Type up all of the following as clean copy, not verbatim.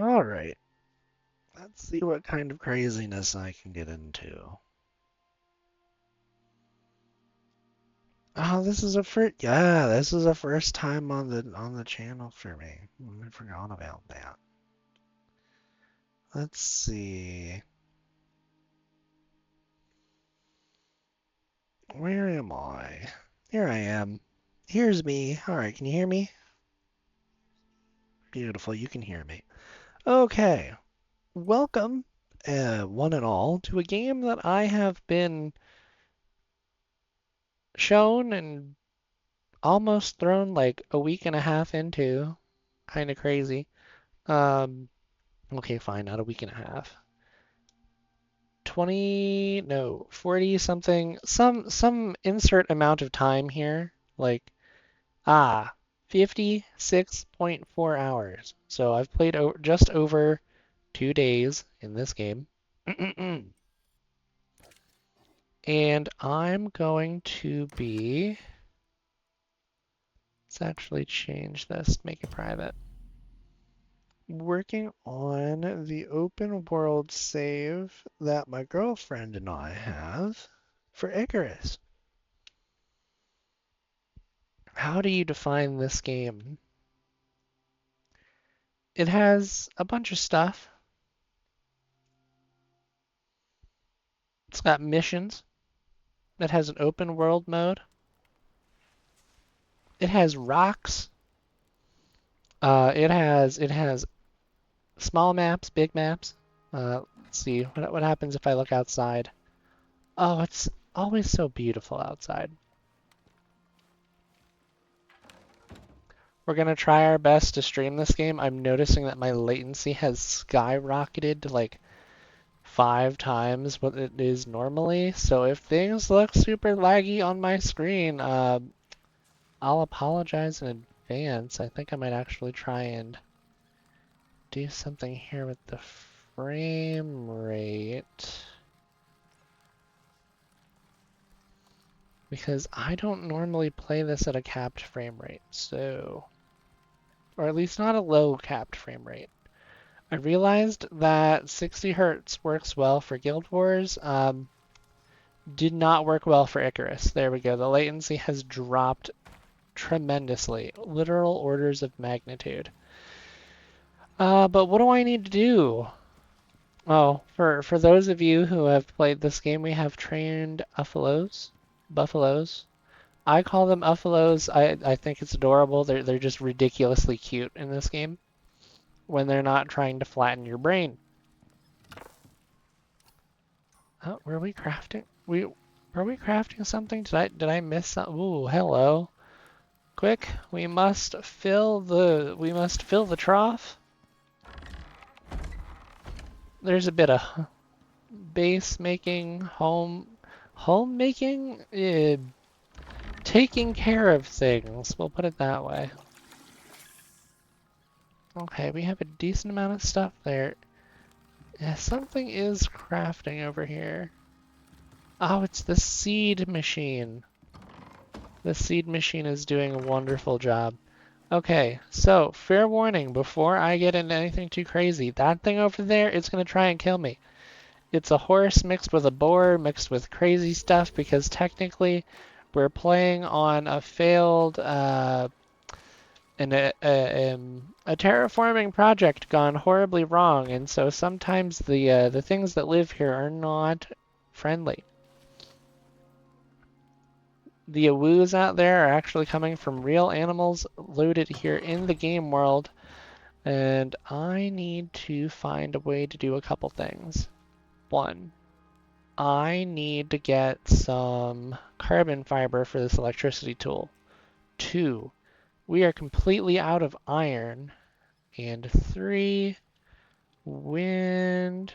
All right, let's see what kind of craziness I can get into. Oh, this is a first. Yeah, this is a first time on the channel for me. I forgot about that. Let's see. Where am I? Here I am. Here's me. All right, can you hear me? Beautiful, you can hear me. Okay, welcome, one and all, to a game that I have been shown and almost thrown like a week and a half into. Kind of crazy. Um, okay, fine, not a week and a half. 20, no, 40 something, some insert amount of time here. Like, 56.4 hours. So I've played just over 2 days in this game. And I'm going to be, let's actually change this, make it private. Working on the open world save that my girlfriend and I have for Icarus. How do you define this game? It has a bunch of stuff. It's got missions. It has an open world mode. It has rocks. It has small maps, big maps. Let's see what happens if I look outside. Oh, it's always so beautiful outside. We're gonna try our best to stream this game. I'm noticing that my latency has skyrocketed to like 5 times what it is normally. So if things look super laggy on my screen, I'll apologize in advance. I think I might actually try and do something here with the frame rate. Because I don't normally play this at a capped frame rate, so... Or at least not a low capped frame rate. I realized that 60 hertz works well for Guild Wars, did not work well for Icarus. There we go. The latency has dropped tremendously, literal orders of magnitude. But what do I need to do? Oh, for those of you who have played this game, we have trained buffaloes. I call them uffalos. I think it's adorable. They're just ridiculously cute in this game when they're not trying to flatten your brain. Oh, were we crafting? Were we crafting something? Did I miss something? Ooh, hello. Quick, we must fill the trough. There's a bit of base making, home making, taking care of things. We'll put it that way. Okay, we have a decent amount of stuff there. Yeah, something is crafting over here. Oh, it's the seed machine. The seed machine is doing a wonderful job. Okay, so fair warning before I get into anything too crazy. That thing over there is going to try and kill me. It's a horse mixed with a boar mixed with crazy stuff because technically we're playing on a failed a terraforming project gone horribly wrong, and so sometimes the things that live here are not friendly. The awoos out there are actually coming from real animals loaded here in the game world, and I need to find a way to do a couple things. One, I need to get some carbon fiber for this electricity tool. Two, we are completely out of iron. And three, wind.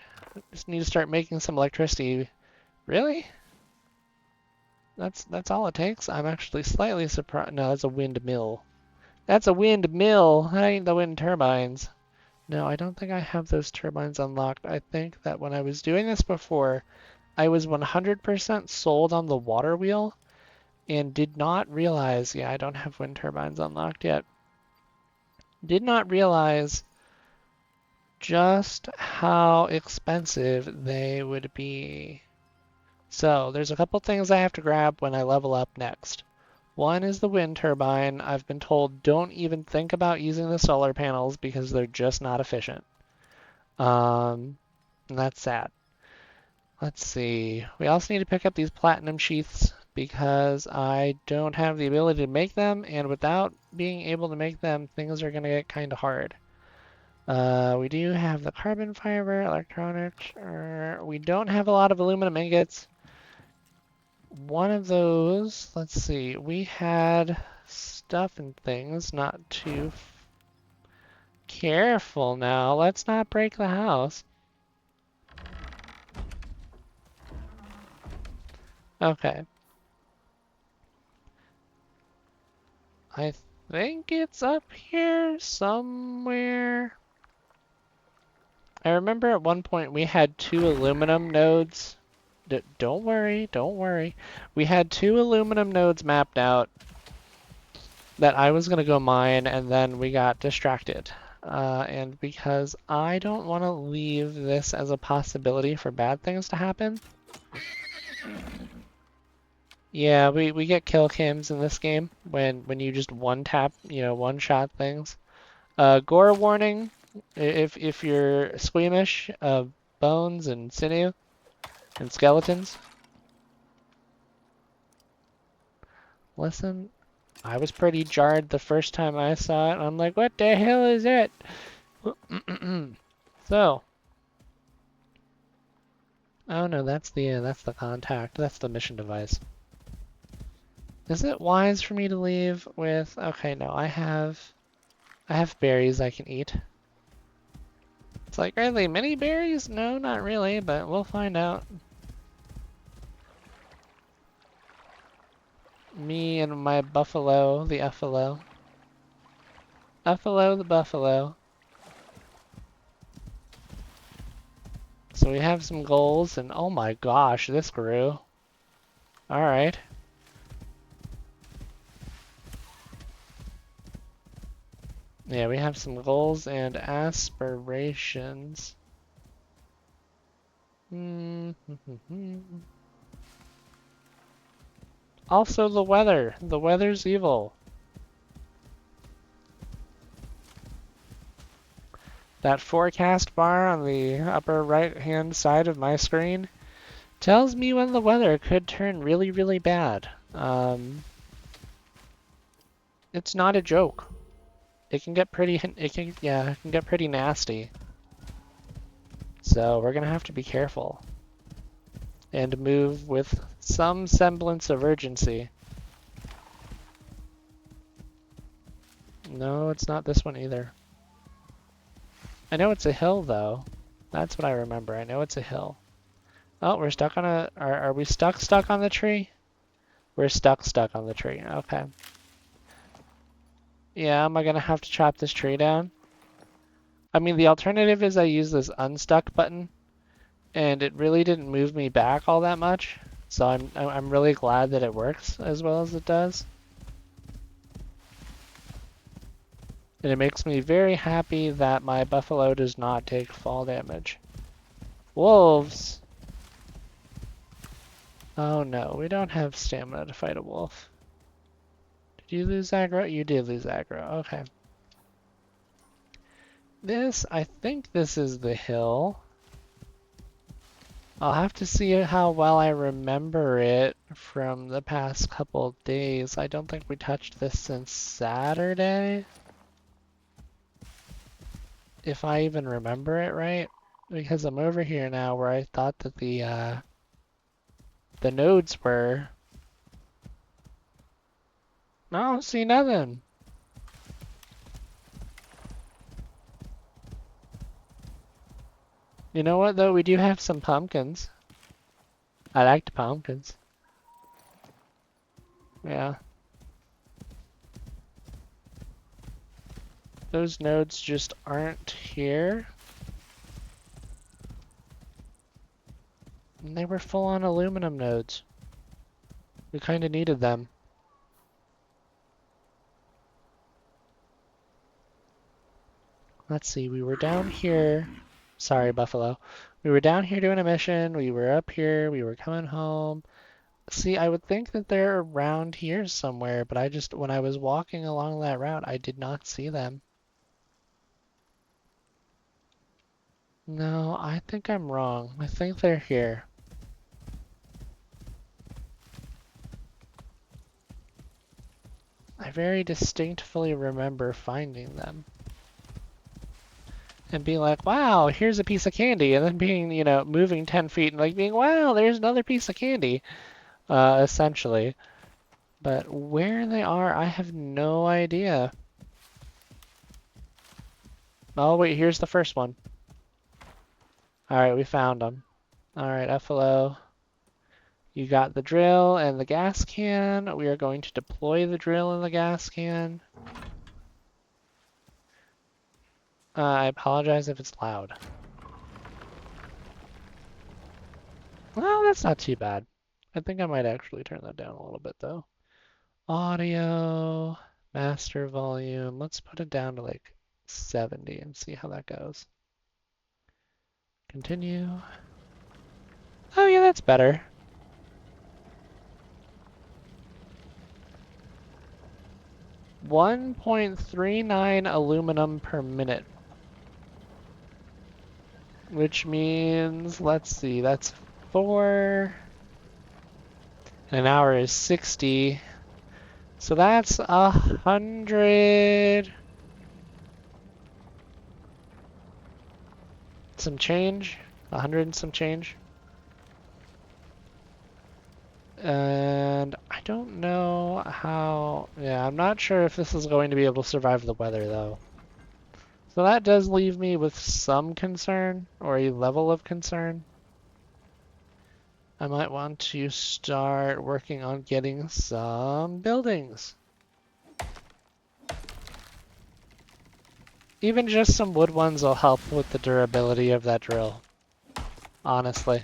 Just need to start making some electricity. Really? That's all it takes? I'm actually slightly surprised. No, that's a windmill. That's a windmill. That ain't the wind turbines. No, I don't think I have those turbines unlocked. I think that when I was doing this before, I was 100% sold on the water wheel and did not realize, yeah, I don't have wind turbines unlocked yet. Did not realize just how expensive they would be. So there's a couple things I have to grab when I level up next. One is the wind turbine. I've been told don't even think about using the solar panels because they're just not efficient. And that's sad. Let's see. We also need to pick up these platinum sheaths because I don't have the ability to make them, and without being able to make them, things are going to get kind of hard. We do have the carbon fiber, electronics. We don't have a lot of aluminum ingots. One of those, let's see, we had stuff and things, not too careful now. Let's not break the house. Okay. I think it's up here somewhere. I remember at one point we had 2 aluminum nodes. Don't worry, don't worry. We had 2 aluminum nodes mapped out that I was going to go mine, and then we got distracted. And because I don't want to leave this as a possibility for bad things to happen. Yeah, we get kill cams in this game when you just one-tap, one-shot things. Gore warning, if you're squeamish of bones and sinew and skeletons. Listen, I was pretty jarred the first time I saw it. I'm like, what the hell is it? So, oh no, that's the contact. That's the mission device. Is it wise for me to leave with? Okay, no, I have berries I can eat. It's like, are they mini berries? No, not really, but we'll find out. Me and my buffalo, the uffalo. Uffalo the buffalo. So we have some goals, and oh my gosh, this grew. Alright. Yeah, we have some goals and aspirations. Also the weather. The weather's evil. That forecast bar on the upper right-hand side of my screen tells me when the weather could turn really, really bad. It's not a joke. It can get pretty, it can get pretty nasty. So we're gonna have to be careful and move with some semblance of urgency. No, it's not this one either. I know it's a hill though. That's what I remember. I know it's a hill. Oh, we're stuck on a, are we stuck on the tree? We're stuck on the tree. Okay. Yeah, am I gonna have to chop this tree down? I mean, the alternative is I use this unstuck button, and it really didn't move me back all that much. So I'm really glad that it works as well as it does. And it makes me very happy that my buffalo does not take fall damage. Wolves! Oh no, we don't have stamina to fight a wolf. Did you lose aggro? You did lose aggro, okay. I think this is the hill. I'll have to see how well I remember it from the past couple days. I don't think we touched this since Saturday. If I even remember it right. Because I'm over here now where I thought that the nodes were. I don't see nothing. You know what though? We do have some pumpkins. I liked pumpkins. Yeah. Those nodes just aren't here. And they were full on aluminum nodes. We kind of needed them. Let's see, we were down here. Sorry, Buffalo. We were down here doing a mission. We were up here. We were coming home. See, I would think that they're around here somewhere, but when I was walking along that route, I did not see them. No, I think I'm wrong. I think they're here. I very distinctly remember finding them. And being like, wow, here's a piece of candy. And then being, moving 10 feet and like being, wow, there's another piece of candy. Essentially. But where they are, I have no idea. Oh, wait, here's the first one. Alright, we found them. Alright, FLO. You got the drill and the gas can. We are going to deploy the drill and the gas can. I apologize if it's loud. Well, that's not too bad. I think I might actually turn that down a little bit though. Audio, master volume. Let's put it down to like 70 and see how that goes. Continue. Oh yeah, that's better. .39 aluminum per minute. Which means, let's see, that's 4. And an hour is 60. So that's 100. Some change. 100 and some change. And I don't know how... Yeah, I'm not sure if this is going to be able to survive the weather, though. So that does leave me with some concern, or a level of concern. I might want to start working on getting some buildings. Even just some wood ones will help with the durability of that drill, honestly.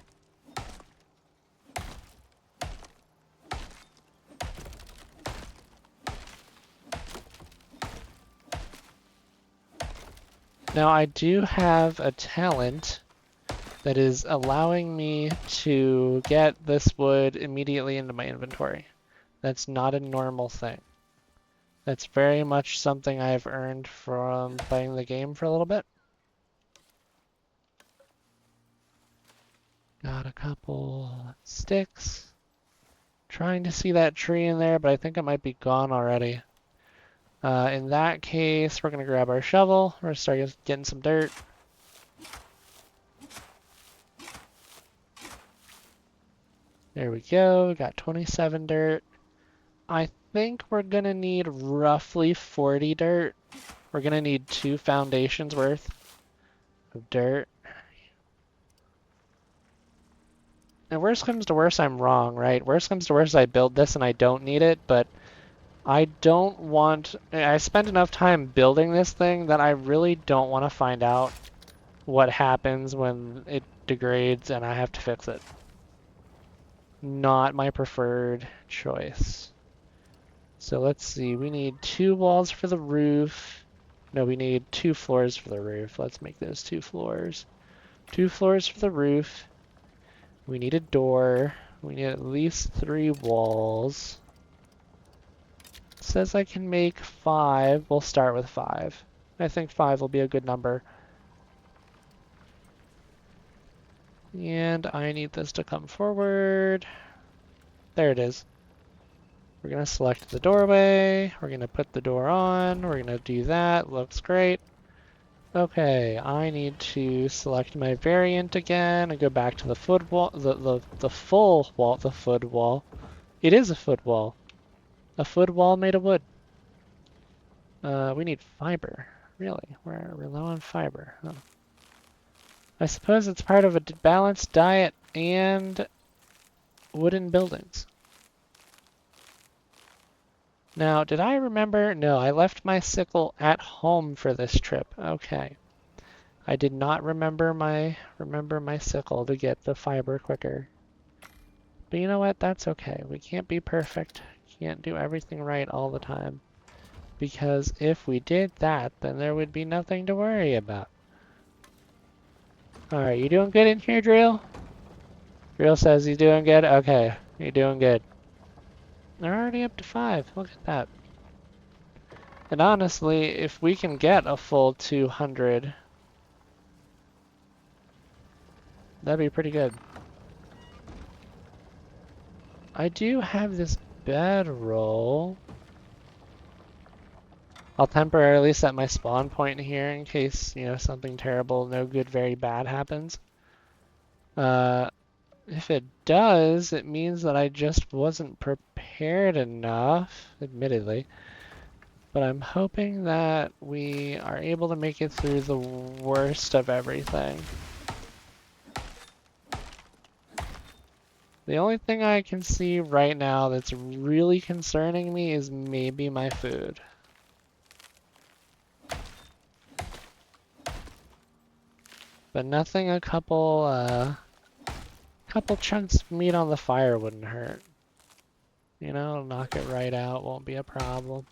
Now I do have a talent that is allowing me to get this wood immediately into my inventory. That's not a normal thing. That's very much something I've earned from playing the game for a little bit. Got a couple sticks. Trying to see that tree in there, but I think it might be gone already. In that case, we're going to grab our shovel. We're going to start getting some dirt. There we go. Got 27 dirt. I think we're going to need roughly 40 dirt. We're going to need 2 foundations worth of dirt. And worst comes to worst, I'm wrong, right? Worst comes to worst, I build this and I don't need it, but I don't want... I spent enough time building this thing that I really don't want to find out what happens when it degrades and I have to fix it. Not my preferred choice. So let's see, we need 2 walls for the roof. No, we need 2 floors for the roof. Let's make those 2 floors. 2 floors for the roof. We need a door. We need at least 3 walls. It says I can make 5. We'll start with 5. I think 5 will be a good number. And I need this to come forward. There it is. We're going to select the doorway. We're going to put the door on. We're going to do that. Looks great. Okay, I need to select my variant again and go back to the foot wall, the full wall, the foot wall. It is a foot wall. A foot wall made of wood. We need fiber. Really? We're low on fiber. Huh. I suppose it's part of a balanced diet and wooden buildings. Now, did I remember? No, I left my sickle at home for this trip. Okay. I did not remember my sickle to get the fiber quicker. But you know what? That's okay. We can't be perfect. Can't do everything right all the time. Because if we did that, then there would be nothing to worry about. Alright, you doing good in here, Drill? Drill says he's doing good? Okay, you're doing good. They're already up to 5. Look at that. And honestly, if we can get a full 200, that'd be pretty good. I do have this bedroll. I'll temporarily set my spawn point here in case, you know, something terrible, no good, very bad happens. If it does, it means that I just wasn't prepared enough, admittedly. But I'm hoping that we are able to make it through the worst of everything. The only thing I can see right now that's really concerning me is maybe my food. But nothing a couple chunks of meat on the fire wouldn't hurt. You know, knock it right out, won't be a problem.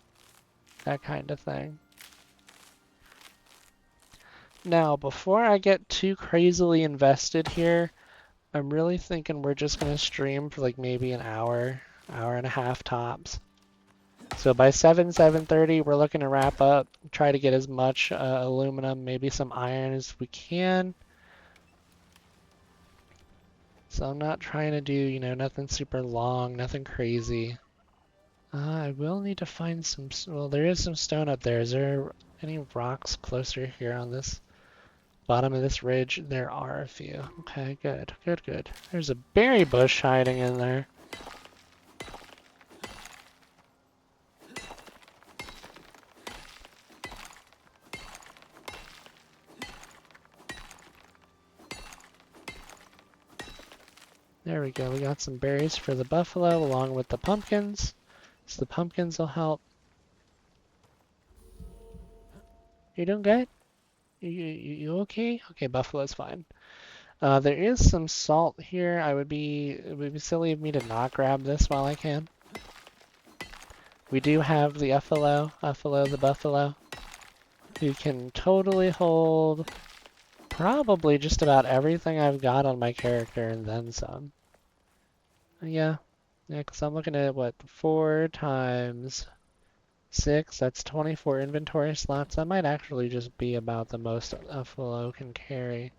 That kind of thing. Now, before I get too crazily invested here, I'm really thinking we're just gonna stream for like maybe an hour, hour and a half tops. So by 7:30, we're looking to wrap up, try to get as much aluminum, maybe some iron as we can. So I'm not trying to do, you know, nothing super long, nothing crazy. I will need to find some, well, there is some stone up there. Is there any rocks closer here on this bottom of this ridge? There are a few. Okay, good, good, good. There's a berry bush hiding in there. There we go, we got some berries for the buffalo along with the pumpkins. So the pumpkins will help. You doing good? You okay? Okay, buffalo's fine. There is some salt here. It would be silly of me to not grab this while I can. We do have the Uffalo the buffalo, who can totally hold probably just about everything I've got on my character and then some. Yeah, because I'm looking at what, 4 times 6, that's 24 inventory slots. That might actually just be about the most Uffalo can carry.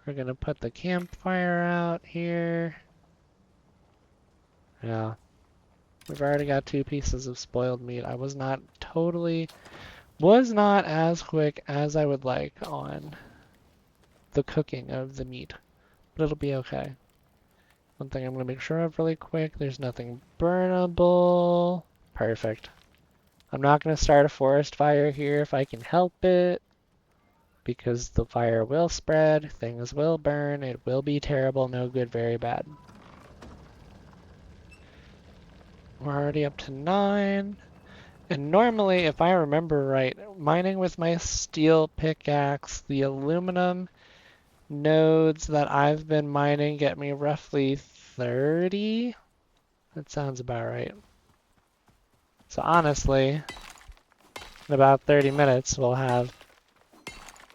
We're gonna put the campfire out here. Yeah. We've already got 2 pieces of spoiled meat. I was not as quick as I would like on the cooking of the meat, but it'll be okay. One thing I'm gonna make sure of really quick, there's nothing burnable. Perfect. I'm not gonna start a forest fire here if I can help it, because the fire will spread, things will burn, it will be terrible, no good, very bad. We're already up to 9. And normally, if I remember right, mining with my steel pickaxe, the aluminum nodes that I've been mining get me roughly 30. That sounds about right. So honestly, in about 30 minutes, we'll have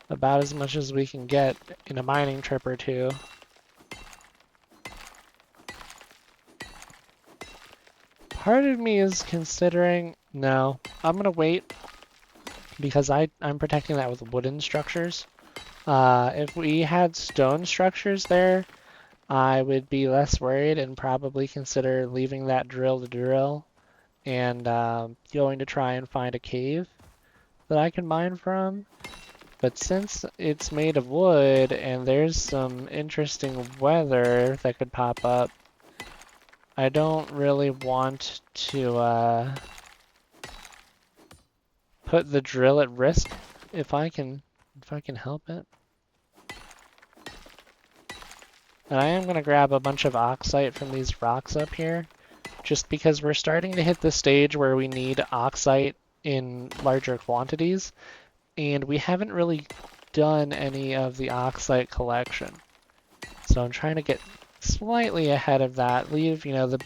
about as much as we can get in a mining trip or 2. Part of me is considering, no, I'm gonna wait because I'm protecting that with wooden structures. If we had stone structures there, I would be less worried and probably consider leaving that drill to drill and going to try and find a cave that I can mine from. But since it's made of wood and there's some interesting weather that could pop up, I don't really want to put the drill at risk if I can help it. And I am going to grab a bunch of oxite from these rocks up here, just because we're starting to hit the stage where we need oxite in larger quantities, and we haven't really done any of the oxite collection. So I'm trying to get slightly ahead of that, leave, you know, the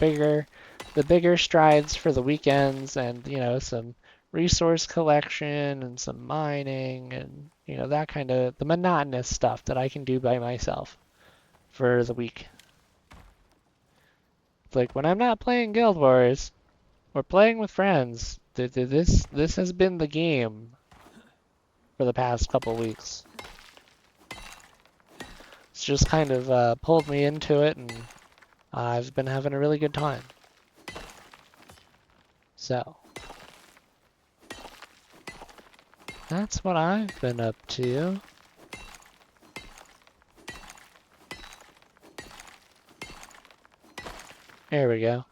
bigger strides for the weekends and, you know, some resource collection and some mining and, you know, that kind of the monotonous stuff that I can do by myself for the week. It's like when I'm not playing Guild Wars or playing with friends, this has been the game for the past couple weeks. It's just kind of pulled me into it, and I've been having a really good time. So, that's what I've been up to. There we go.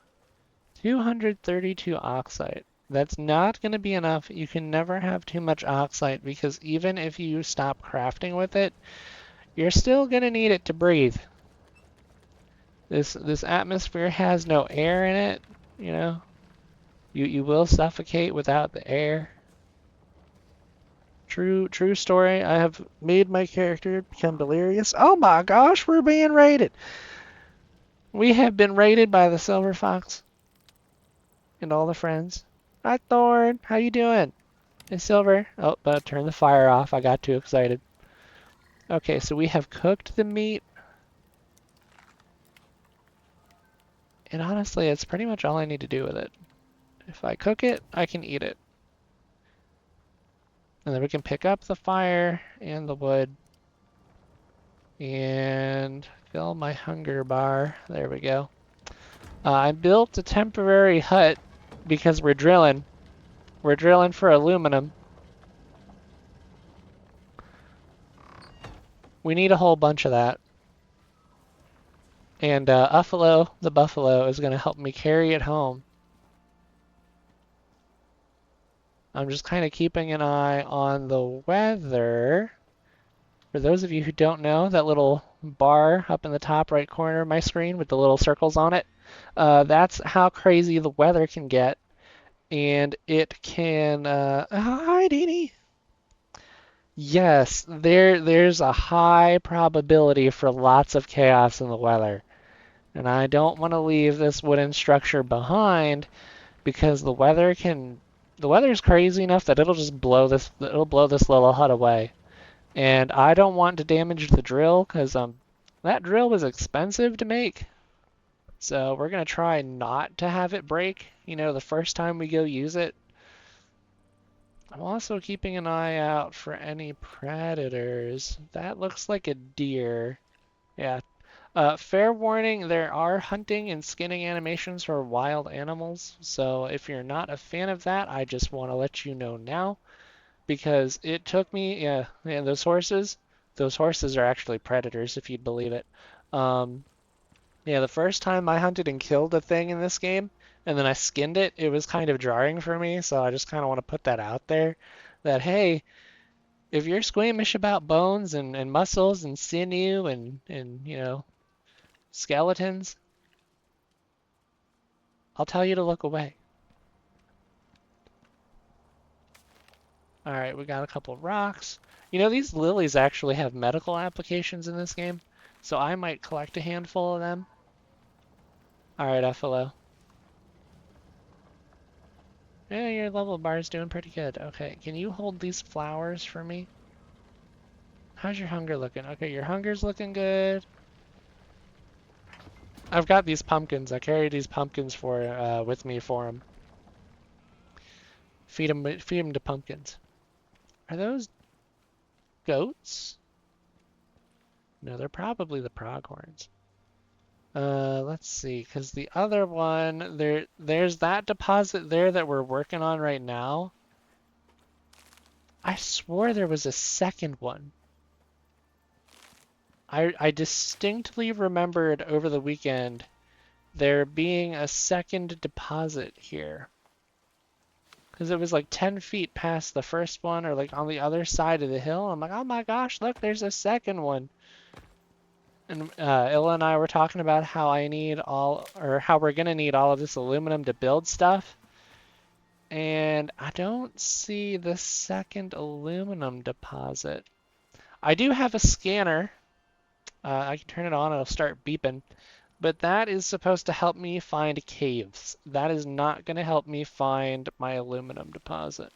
232 oxide. That's not going to be enough. You can never have too much oxide because even if you stop crafting with it, you're still going to need it to breathe. This atmosphere has no air in it, you know. You will suffocate without the air. True story. I have made my character become delirious. Oh my gosh, we're being raided. We have been raided by the Silver Fox and all the friends. Hi Thorn, how you doing? Hey Silver. Oh, but turn the fire off. I got too excited. Okay, so we have cooked the meat. And honestly, it's pretty much all I need to do with it. If I cook it, I can eat it. And then we can pick up the fire and the wood. And fill my hunger bar. There we go. I built a temporary hut because we're drilling. We're drilling for aluminum. We need a whole bunch of that. And Uffalo, the buffalo, is going to help me carry it home. I'm just kind of keeping an eye on the weather. For those of you who don't know, that little bar up in the top right corner of my screen with the little circles on it, that's how crazy the weather can get. And it can... hi, Dini! Yes, there's a high probability for lots of chaos in the weather. And I don't want to leave this wooden structure behind because the weather's crazy enough that it'll blow this little hut away. And I don't want to damage the drill because that drill was expensive to make. So we're gonna try not to have it break, you know, the first time we go use it. I'm also keeping an eye out for any predators. That looks like a deer. Yeah. Fair warning, there are hunting and skinning animations for wild animals. So if you're not a fan of that, I just want to let you know now. Because it took me, yeah, those horses are actually predators, if you'd believe it. Yeah, the first time I hunted and killed a thing in this game, and then I skinned it, it was kind of jarring for me, so I just kind of want to put that out there. That, hey, if you're squeamish about bones and muscles and sinew and, you know, skeletons, I'll tell you to look away. Alright, we got a couple rocks. You know, these lilies actually have medical applications in this game, so I might collect a handful of them. Alright, FLO. Yeah, your level bar is doing pretty good. Okay, can you hold these flowers for me? How's your hunger looking? Okay, your hunger's looking good. I've got these pumpkins. I carry these pumpkins with me for them. Feed them to pumpkins. Are those goats? No, they're probably the pronghorns. Let's see, because the other one, there's that deposit there that we're working on right now. I swore there was a second one. I distinctly remembered over the weekend there being a second deposit here. Because it was like 10 feet past the first one, or like on the other side of the hill. I'm like, oh my gosh, look, there's a second one. And Illa and I were talking about how how we're gonna need all of this aluminum to build stuff. And I don't see the second aluminum deposit. I do have a scanner. I can turn it on, it'll start beeping. But that is supposed to help me find caves. That is not going to help me find my aluminum deposit.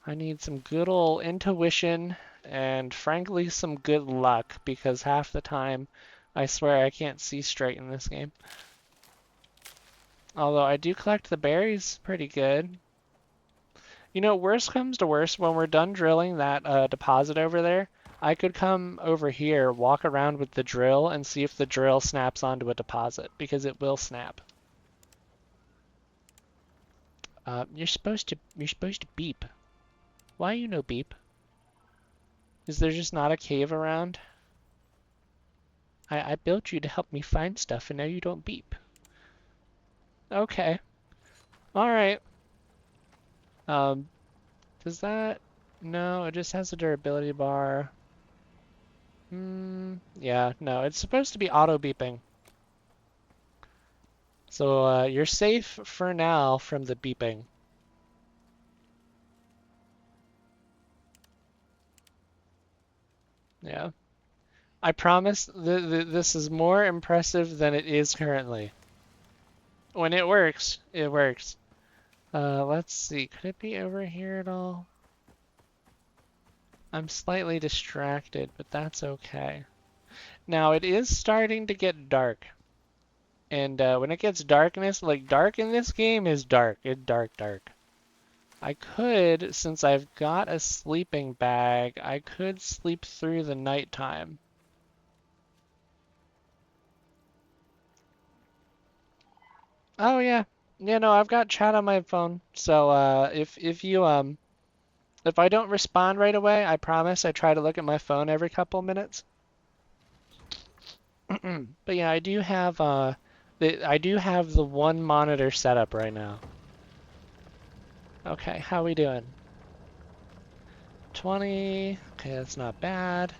I need some good old intuition and frankly some good luck because half the time I swear I can't see straight in this game. Although I do collect the berries pretty good. You know, worst comes to worst, when we're done drilling that deposit over there, I could come over here, walk around with the drill, and see if the drill snaps onto a deposit, because it will snap. You're supposed to beep. Why you no beep? Is there just not a cave around? I built you to help me find stuff, and now you don't beep. Okay. Alright. Does that... No, it just has a durability bar. Yeah, no, it's supposed to be auto beeping. So you're safe for now from the beeping. Yeah. I promise this is more impressive than it is currently. When it works, it works. Let's see. Could it be over here at all? I'm slightly distracted, but that's okay. Now, it is starting to get dark. And when it gets darkness, like dark in this game is dark. It's dark, dark. I could, since I've got a sleeping bag, I could sleep through the nighttime. Oh yeah. Yeah, no, I've got chat on my phone. So if I don't respond right away, I promise I try to look at my phone every couple minutes. But yeah, I do have the one monitor set up right now. Okay, how we doing? 20. Okay, that's not bad.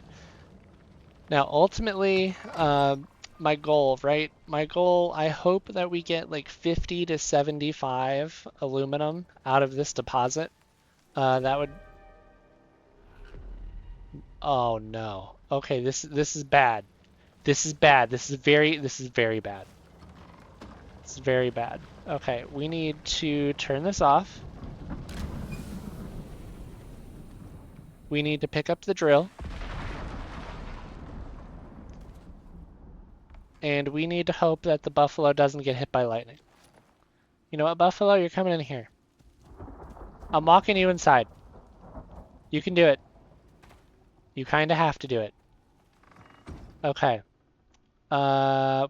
Now, ultimately, my goal, right? My goal, I hope that we get like 50 to 75 aluminum out of this deposit. That would... Oh no. Okay, this is bad. This is bad. This is very bad. This is very bad. Okay, we need to turn this off. We need to pick up the drill. And we need to hope that the buffalo doesn't get hit by lightning. You know what, buffalo? You're coming in here. I'm walking you inside. You can do it. You kind of have to do it. Okay.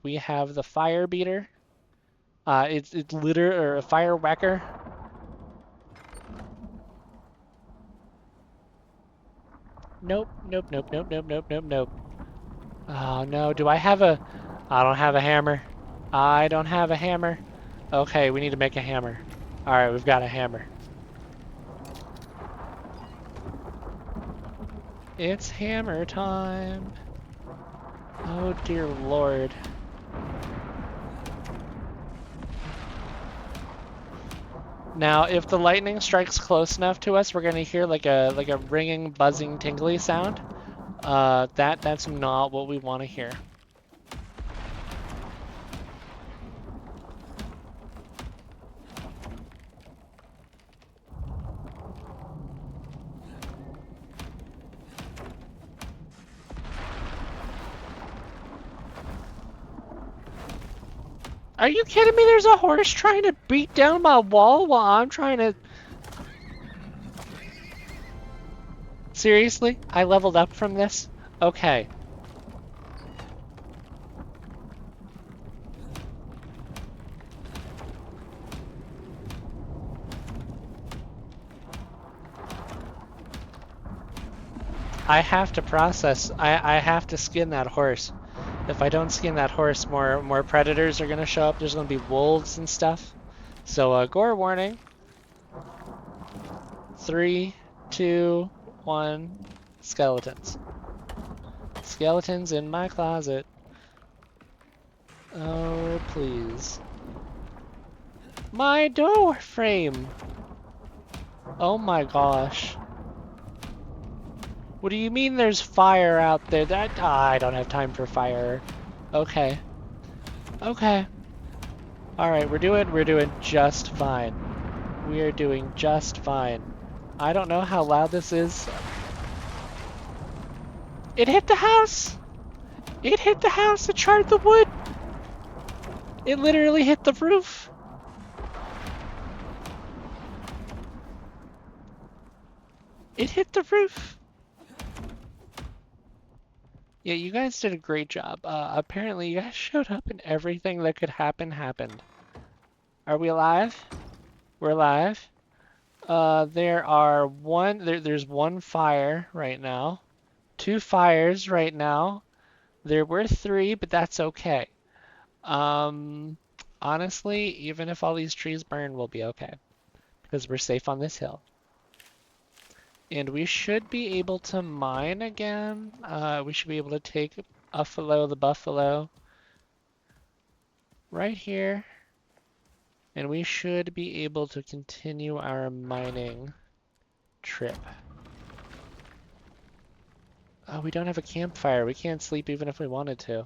We have the fire beater. It's or a fire whacker. Nope, nope, nope, nope, nope, nope, nope, nope. Oh no, do I have a... I don't have a hammer. I don't have a hammer. Okay, we need to make a hammer. Alright, we've got a hammer. It's hammer time. Oh dear lord. Now, if the lightning strikes close enough to us, we're gonna hear like a ringing, buzzing, tingly sound. That's not what we want to hear. Are you kidding me? There's a horse trying to beat down my wall while I'm trying to... Seriously? I leveled up from this? Okay. I have to process. I have to skin that horse. If I don't skin that horse, more predators are gonna show up. There's gonna be wolves and stuff. So gore warning. 3, 2, 1. Skeletons. Skeletons in my closet. Oh please. My door frame. Oh my gosh. What do you mean there's fire out there? I don't have time for fire. Okay. Okay. Alright, we're doing just fine. We are doing just fine. I don't know how loud this is. It hit the house! It hit the house! It charred the wood! It literally hit the roof! It hit the roof! Yeah, you guys did a great job. Apparently you guys showed up and everything that could happen happened. Are we alive? We're alive. There's one fire right now. Two fires right now. There were three, but that's okay. Um, Honestly, even if all these trees burn, we'll be okay. Because we're safe on this hill. And we should be able to mine again. We should be able to take Buffalo the Buffalo right here. And we should be able to continue our mining trip. Oh, we don't have a campfire. We can't sleep even if we wanted to.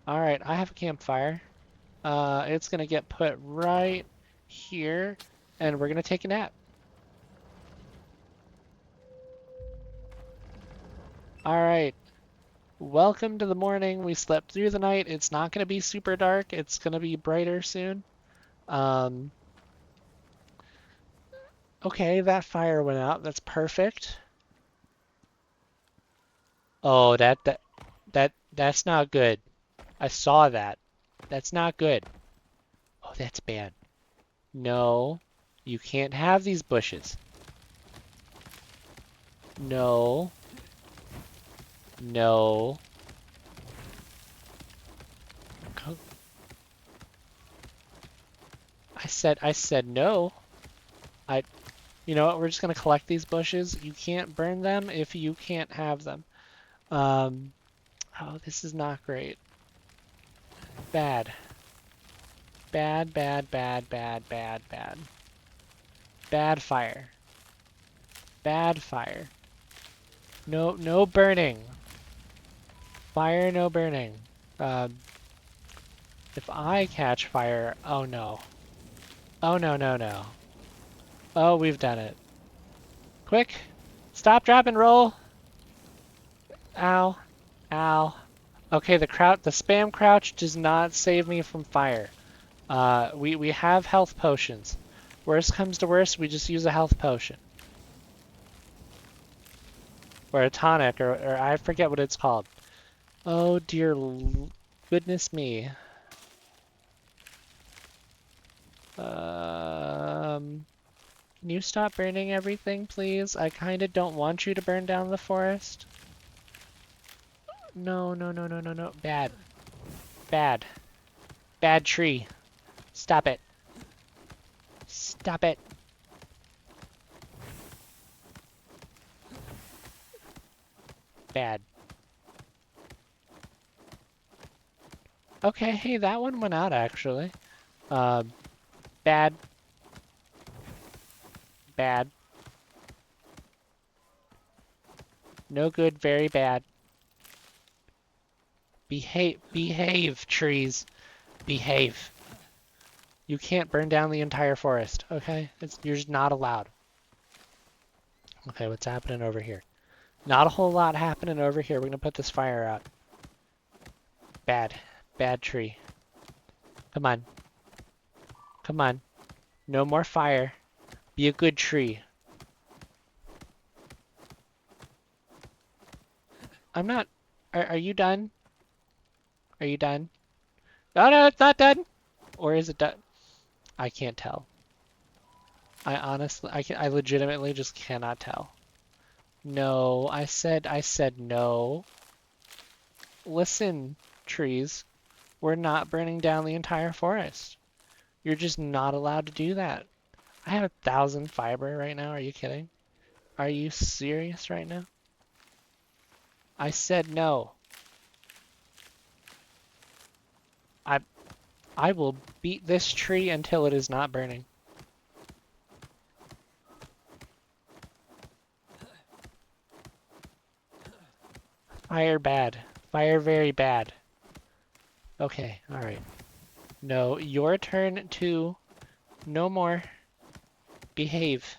Alright, I have a campfire. It's gonna get put right here, and we're gonna take a nap. Alright, welcome to the morning. We slept through the night. It's not gonna be super dark. It's gonna be brighter soon. Um, okay, that fire went out. That's perfect. Oh, that's not good. I saw that. That's not good. Oh, that's bad. No, you can't have these bushes. No. No. I said no. You know what? We're just gonna collect these bushes. You can't burn them if you can't have them. Um, oh, this is not great. Bad. Bad, bad, bad, bad, bad, bad. Bad fire. Bad fire. No, no burning. Fire, no burning. Um, if I catch fire, oh no. Oh no, no, no. Oh, we've done it. Quick! Stop, drop, and roll! Ow. Ow. Okay, the spam crouch does not save me from fire. We have health potions. Worst comes to worst, we just use a health potion. Or a tonic, or I forget what it's called. Oh dear goodness me. Can you stop burning everything, please? I kinda don't want you to burn down the forest. No, no, no, no, no, no. Bad. Bad. Bad tree. Stop it. Stop it. Bad. Okay, hey, that one went out actually. Bad. Bad. No good, very bad. Behave, trees. Behave. You can't burn down the entire forest, okay? You're just not allowed. Okay, what's happening over here? Not a whole lot happening over here. We're gonna put this fire out. Bad. Bad tree. Come on. Come on. No more fire. Be a good tree. I'm not... Are you done? Are you done? Oh no, it's not done! Or is it done? I can't tell. I honestly... I legitimately just cannot tell. No, I said no. Listen, trees. We're not burning down the entire forest. You're just not allowed to do that. I have 1,000 fiber right now. Are you kidding? Are you serious right now? I said no. I I will beat this tree until it is not burning. Fire bad. Fire very bad. Okay, alright. No, your turn to... No more. Behave.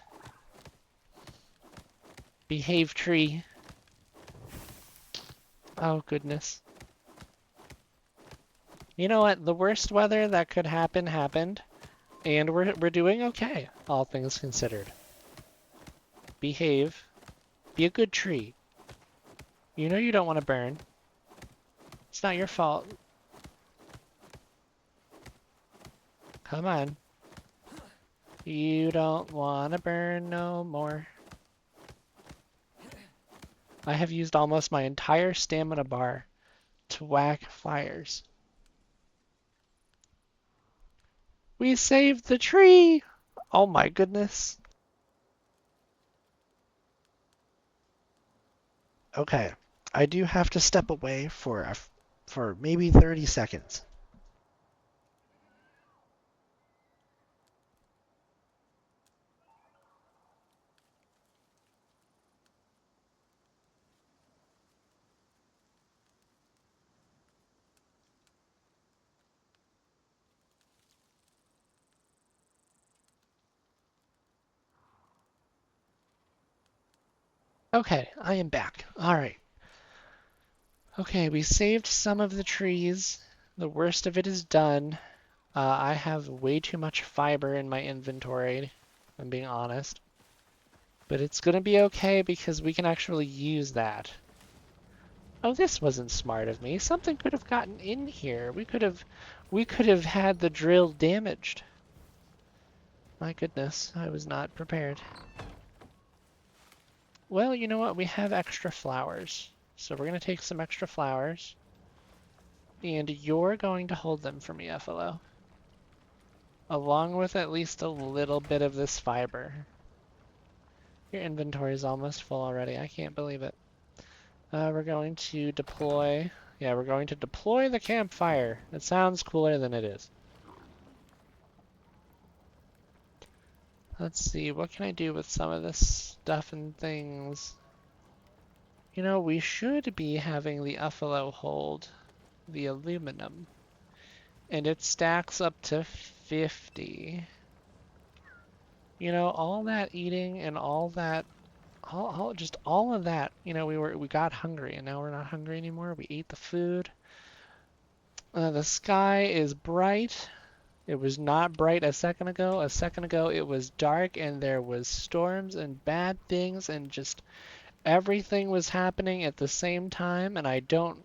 Behave, tree. Oh, goodness. You know what? The worst weather that could happen happened, and we're doing okay, all things considered. Behave. Be a good tree. You know you don't want to burn. It's not your fault. Come on. You don't want to burn no more. I have used almost my entire stamina bar to whack fires. We saved the tree! Oh my goodness. Okay, I do have to step away for maybe 30 seconds. Okay, I am back. All right. Okay, we saved some of the trees. The worst of it is done. I have way too much fiber in my inventory, if I'm being honest. But it's gonna be okay because we can actually use that. Oh, this wasn't smart of me. Something could have gotten in here. We could have had the drill damaged. My goodness, I was not prepared. Well, you know what? We have extra flowers. So we're gonna take some extra flowers. And you're going to hold them for me, FLO. Along with at least a little bit of this fiber. Your inventory is almost full already. I can't believe it. We're going to deploy... Yeah, we're going to deploy the campfire. It sounds cooler than it is. Let's see, what can I do with some of this stuff and things? You know, we should be having the Uffalo hold the aluminum. And it stacks up to 50. You know, all that eating and all that, just all of that, you know, we got hungry and now we're not hungry anymore. We ate the food. The sky is bright. It was not bright a second ago. A second ago it was dark and there was storms and bad things and just everything was happening at the same time and I don't...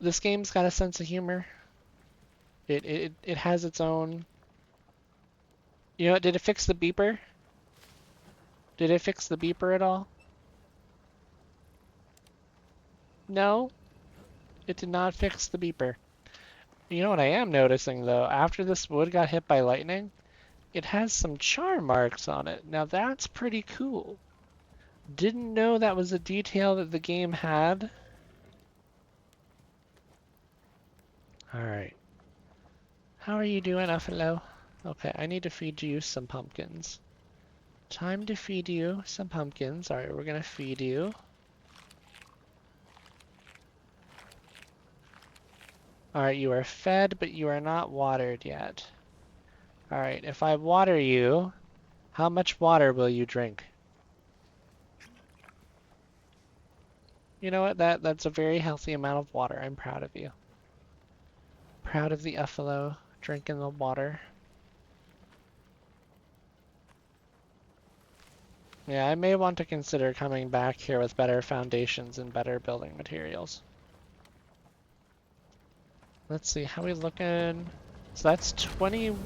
This game's got a sense of humor. It has its own... You know what, did it fix the beeper? Did it fix the beeper at all? No, it did not fix the beeper. You know what I am noticing though, after this wood got hit by lightning, it has some char marks on it. Now that's pretty cool. Didn't know that was a detail that the game had. Alright. How are you doing, Uffalo? Okay, I need to feed you some pumpkins. Time to feed you some pumpkins. Alright, we're gonna feed you. Alright, you are fed, but you are not watered yet. Alright, if I water you, how much water will you drink? You know what? That's a very healthy amount of water. I'm proud of you. Proud of the Uffalo drinking the water. Yeah, I may want to consider coming back here with better foundations and better building materials. Let's see, how we looking? So that's 20...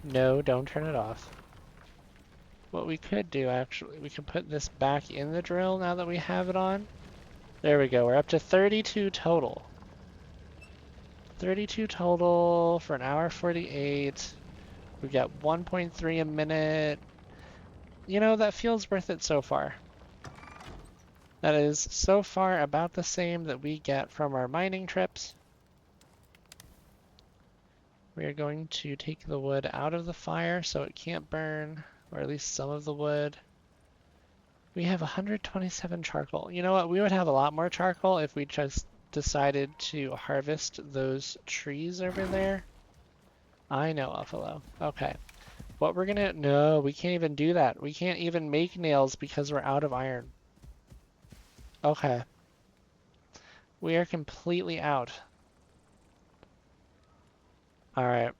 No, don't turn it off. What we could do, actually, we can put this back in the drill now that we have it on. There we go, we're up to 32 total. 32 total for an hour 48. We got 1.3 a minute. You know, that feels worth it so far. That is so far about the same that we get from our mining trips. We are going to take the wood out of the fire so it can't burn, or at least some of the wood. We have 127 charcoal. You know what? We would have a lot more charcoal if we just decided to harvest those trees over there. I know, Buffalo. Okay. What we're gonna... No, we can't even do that. We can't even make nails because we're out of iron. Okay. We are completely out. Alright.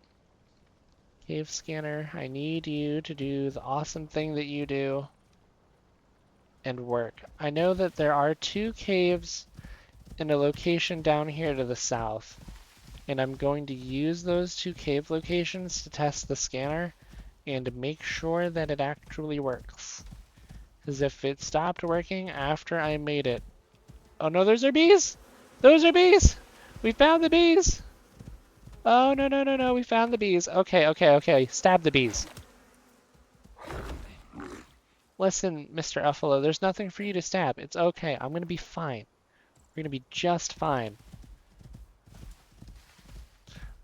Cave scanner, I need you to do the awesome thing that you do and work. I know that there are 2 caves in a location down here to the south, and I'm going to use those 2 cave locations to test the scanner and make sure that it actually works. Because if it stopped working after I made it... Oh no, those are bees! Those are bees! We found the bees! Oh no, no, no, no, we found the bees. Okay, okay, okay, stab the bees. Listen, Mr. Uffalo, there's nothing for you to stab. It's okay, I'm gonna be fine. We're gonna be just fine.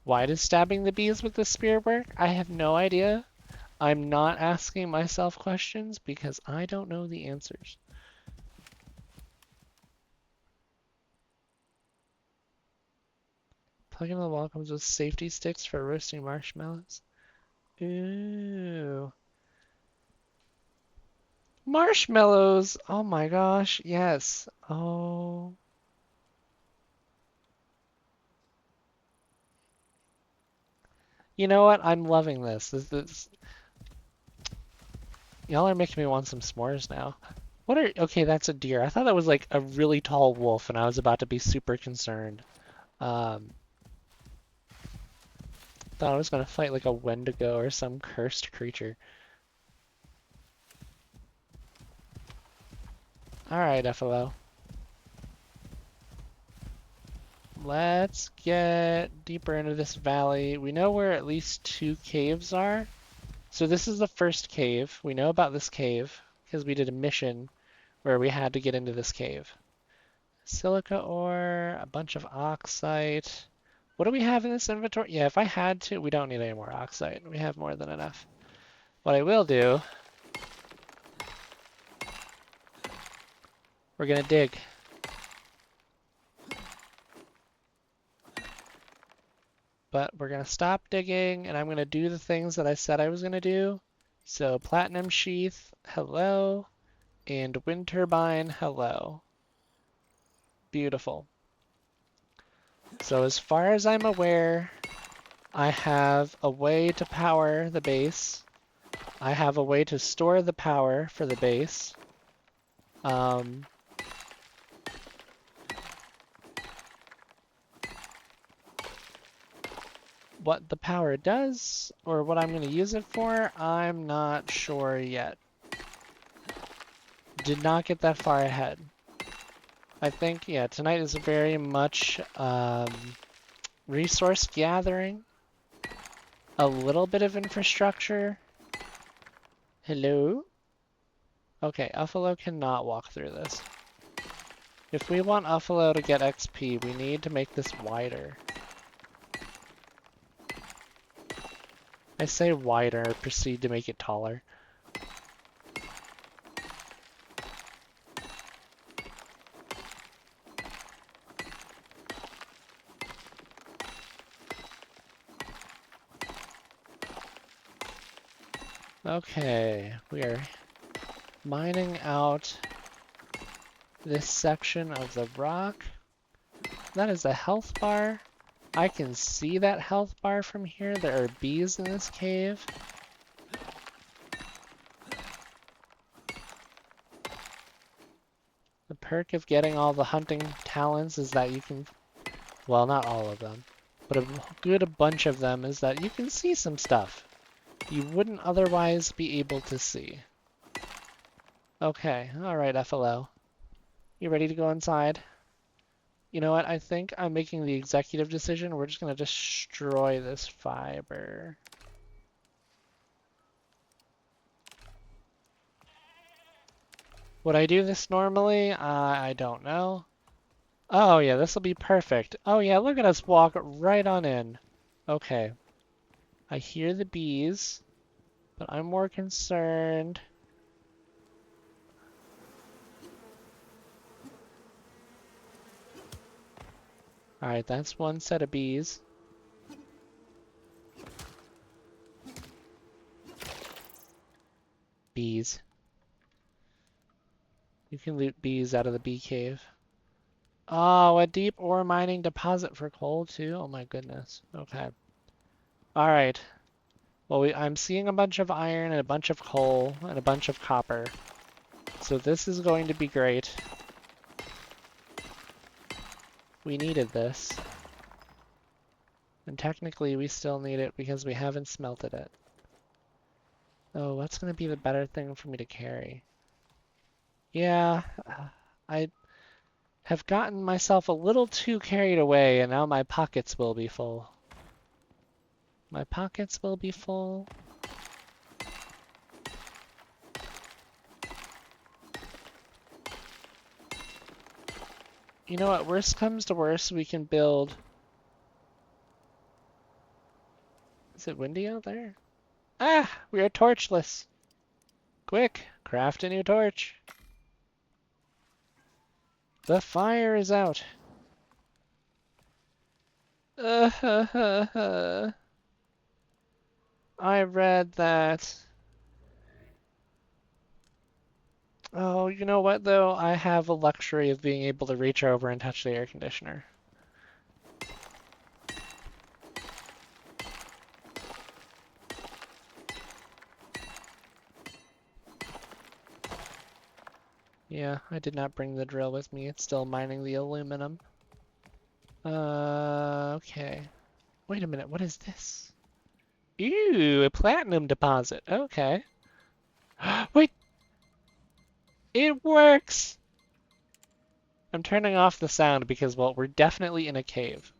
Why does stabbing the bees with the spear work? I have no idea. I'm not asking myself questions because I don't know the answers. Plug in the wall comes with safety sticks for roasting marshmallows. Ooh. Marshmallows! Oh my gosh, yes. Oh. You know what? I'm loving this. Y'all are making me want some s'mores now. What are... Okay, that's a deer. I thought that was like a really tall wolf and I was about to be super concerned. Thought I was gonna fight like a Wendigo or some cursed creature. Alright, FLO. Let's get deeper into this valley. We know where at least 2 caves are. So this is the first cave. We know about this cave because we did a mission where we had to get into this cave. Silica ore, a bunch of oxite. What do we have in this inventory? Yeah, if I had to, we don't need any more oxite. We have more than enough. What I will do, we're gonna dig. But we're gonna stop digging and I'm gonna do the things that I said I was gonna do. So platinum sheath, hello, and wind turbine, hello. Beautiful. So as far as I'm aware, I have a way to power the base. I have a way to store the power for the base. What the power does, or what I'm going to use it for, I'm not sure yet. Did not get that far ahead. I think, yeah, tonight is very much resource gathering, a little bit of infrastructure. Hello? Okay, Uffalo cannot walk through this. If we want Uffalo to get XP, we need to make this wider. I say wider, proceed to make it taller. Okay, we are mining out this section of the rock. That is a health bar. I can see that health bar from here. There are bees in this cave. The perk of getting all the hunting talents is that you can, well, not all of them, but a good bunch of them is that you can see some stuff you wouldn't otherwise be able to see. Okay, alright, FLO. You ready to go inside? You know what, I think I'm making the executive decision. We're just gonna destroy this fiber. Would I do this normally? I don't know. Oh yeah, this will be perfect. Oh yeah, look at us walk right on in. Okay. I hear the bees, but I'm more concerned. Alright, that's one set of bees. Bees. You can loot bees out of the bee cave. Oh, a deep ore mining deposit for coal too? Oh my goodness. Okay. Alright. Well, I'm seeing a bunch of iron and a bunch of coal and a bunch of copper. So this is going to be great. We needed this. And technically we still need it because we haven't smelted it. Oh, what's going to be the better thing for me to carry? Yeah, I have gotten myself a little too carried away and now my pockets will be full. My pockets will be full. You know what, worst comes to worst, we can build... Is it windy out there? Ah, we are torchless. Quick, craft a new torch. The fire is out. I read that. Oh, you know what though? I have a luxury of being able to reach over and touch the air conditioner. Yeah, I did not bring the drill with me. It's still mining the aluminum. Okay. Wait a minute, what is this? Ew, a platinum deposit. Okay. Wait! It works! I'm turning off the sound because, well, we're definitely in a cave.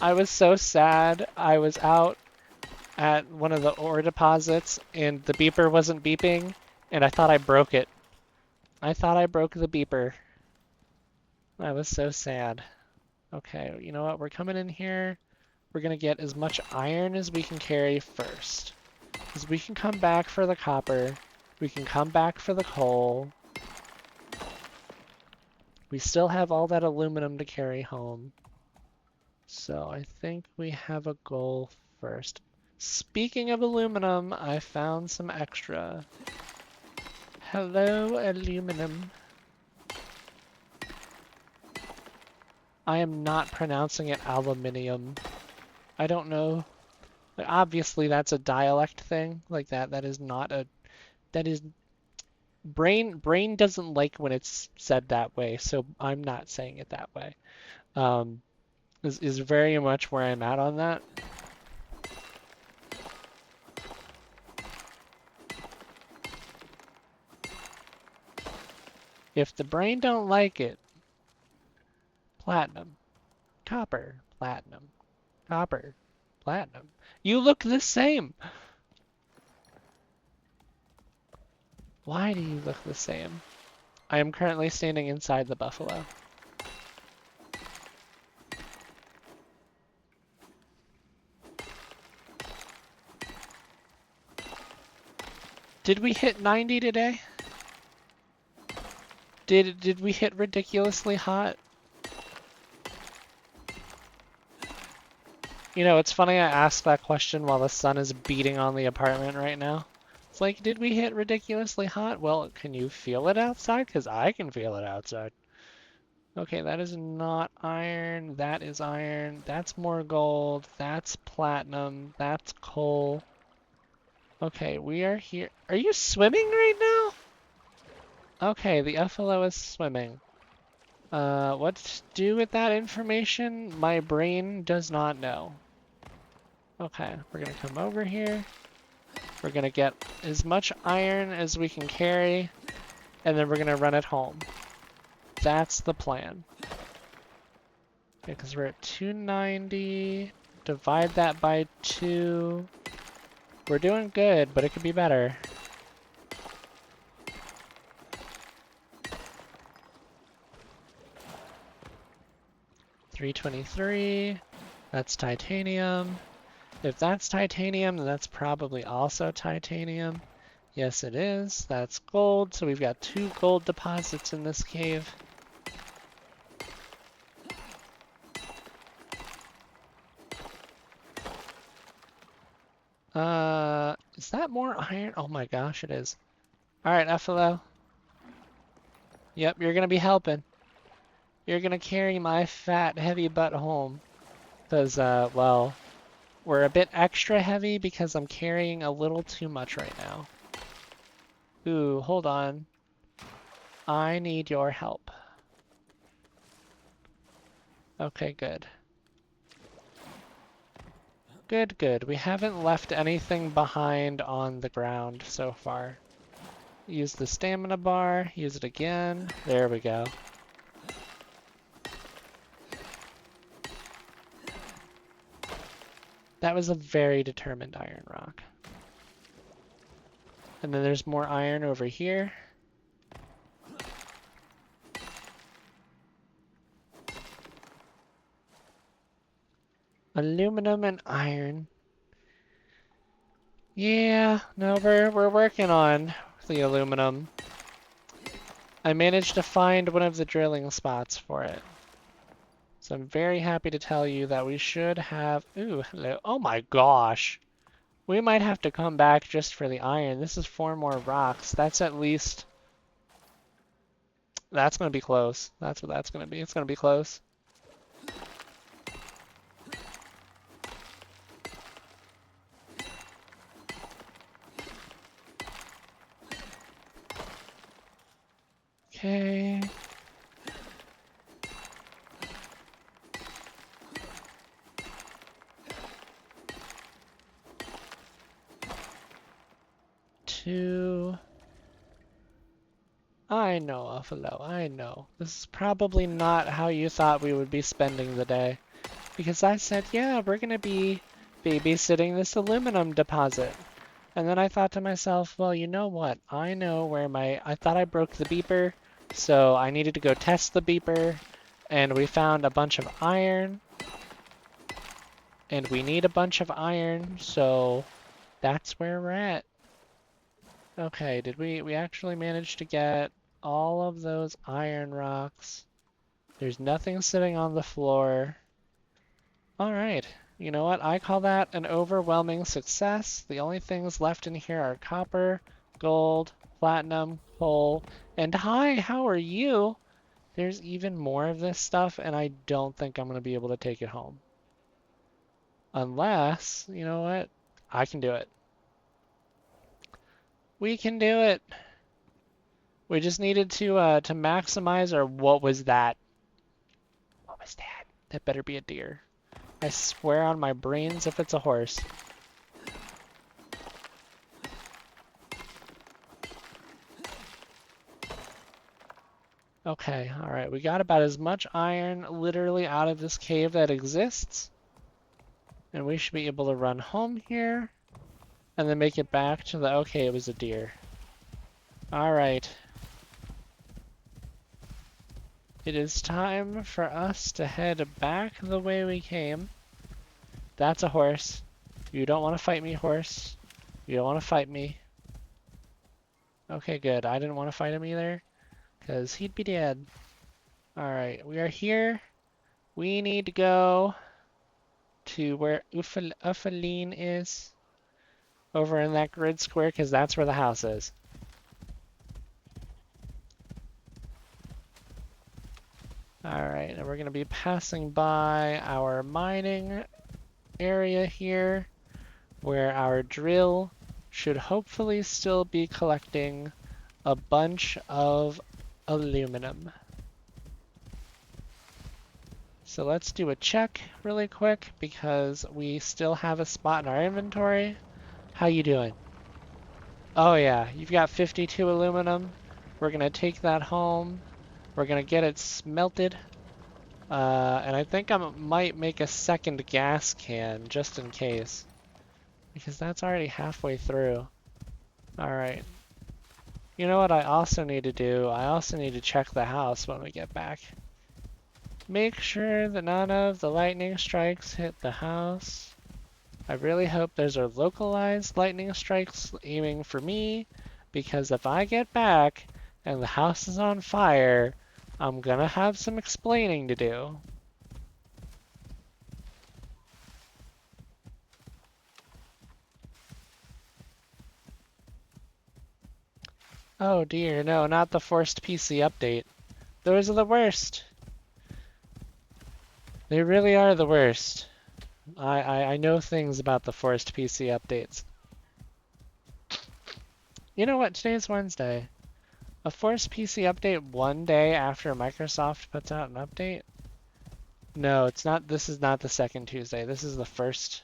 I was so sad. I was out at one of the ore deposits and the beeper wasn't beeping and I thought I broke it. I thought I broke the beeper. I was so sad. Okay, you know what? We're coming in here. We're gonna get as much iron as we can carry first. Because we can come back for the copper. We can come back for the coal. We still have all that aluminum to carry home. So I think we have a goal first. Speaking of aluminum, I found some extra. Hello, aluminum. I am not pronouncing it aluminium. I don't know. Like, obviously, that's a dialect thing. Like that is not a... That is... Brain doesn't like when it's said that way, so I'm not saying it that way. Is very much where I'm at on that. If the brain don't like it, platinum, copper, platinum, copper, platinum. You look the same. Why do you look the same? I am currently standing inside the buffalo. Did we hit 90 today? Did we hit ridiculously hot? You know, it's funny I asked that question while the sun is beating on the apartment right now. It's like, did we hit ridiculously hot? Well, can you feel it outside? Because I can feel it outside. Okay, that is not iron. That is iron. That's more gold. That's platinum. That's coal. Okay, we are here. Are you swimming right now? Okay, the FLO is swimming. What to do with that information? My brain does not know. Okay, we're gonna come over here. We're gonna get as much iron as we can carry, and then we're gonna run it home. That's the plan. Okay, because we're at 290. Divide that by 2. We're doing good, but it could be better. $323. That's titanium. If that's titanium, then that's probably also titanium. Yes, it is. That's gold. So we've got 2 gold deposits in this cave. that more iron? Oh my gosh, it is. All right, FLO. Yep, you're gonna be helping. You're gonna carry my fat, heavy butt home. Because, well, we're a bit extra heavy because I'm carrying a little too much right now. Ooh, hold on. I need your help. Okay, good. Good, good. We haven't left anything behind on the ground so far. Use the stamina bar, use it again. There we go. That was a very determined iron rock. And then there's more iron over here. Aluminum and iron. Yeah, no, we're working on the aluminum. I managed to find one of the drilling spots for it. So I'm very happy to tell you that we should have... Ooh, hello. Oh my gosh. We might have to come back just for the iron. This is 4 more rocks. That's at least... That's going to be close. That's what that's going to be. It's going to be close. Okay. Two. I know, Buffalo, I know. This is probably not how you thought we would be spending the day. Because I said, yeah, we're gonna be babysitting this aluminum deposit. And then I thought to myself, well, you know what? I know where I thought I broke the beeper, so I needed to go test the beeper. And we found a bunch of iron. And we need a bunch of iron, so that's where we're at. Okay, did we actually manage to get all of those iron rocks? There's nothing sitting on the floor. All right, you know what? I call that an overwhelming success. The only things left in here are copper, gold, platinum, coal, and hi, how are you? There's even more of this stuff, and I don't think I'm going to be able to take it home. Unless, you know what? I can do it. We can do it. We just needed to maximize our... What was that? What was that? That better be a deer. I swear on my brains if it's a horse. Okay, alright. We got about as much iron literally out of this cave that exists. And we should be able to run home here. And then make it back to the... Okay, it was a deer. Alright. It is time for us to head back the way we came. That's a horse. You don't want to fight me, horse. You don't want to fight me. Okay, good. I didn't want to fight him either, because he'd be dead. Alright, we are here. We need to go to where Uffaline is. Over in that grid square, because that's where the house is. Alright, and we're going to be passing by our mining area here, where our drill should hopefully still be collecting a bunch of aluminum. So let's do a check really quick because we still have a spot in our inventory. How you doing? Oh yeah, you've got 52 aluminum. We're gonna take that home. We're gonna get it smelted. And I think I might make a second gas can just in case. Because that's already halfway through. Alright. You know what I also need to do? I also need to check the house when we get back. Make sure that none of the lightning strikes hit the house. I really hope those are localized lightning strikes aiming for me, because if I get back and the house is on fire, I'm gonna have some explaining to do. Oh dear, no, not the forced PC update. Those are the worst. They really are the worst. I know things about the forced PC updates. You know what? Today's Wednesday. A forced PC update one day after Microsoft puts out an update? No, it's not. This is not the second Tuesday. This is the first.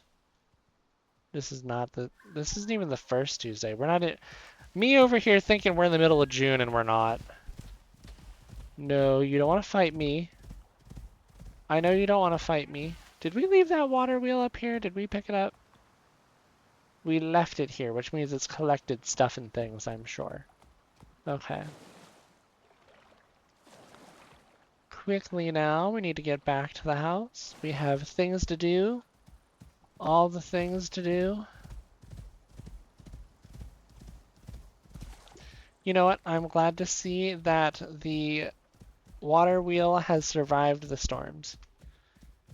This is not the. This isn't even the first Tuesday. We're not. Me over here thinking we're in the middle of June and we're not. No, you don't want to fight me. I know you don't want to fight me. Did we leave that water wheel up here? Did we pick it up? We left it here, which means it's collected stuff and things, I'm sure. Okay. Quickly now, we need to get back to the house. We have things to do. All the things to do. You know what? I'm glad to see that the water wheel has survived the storms.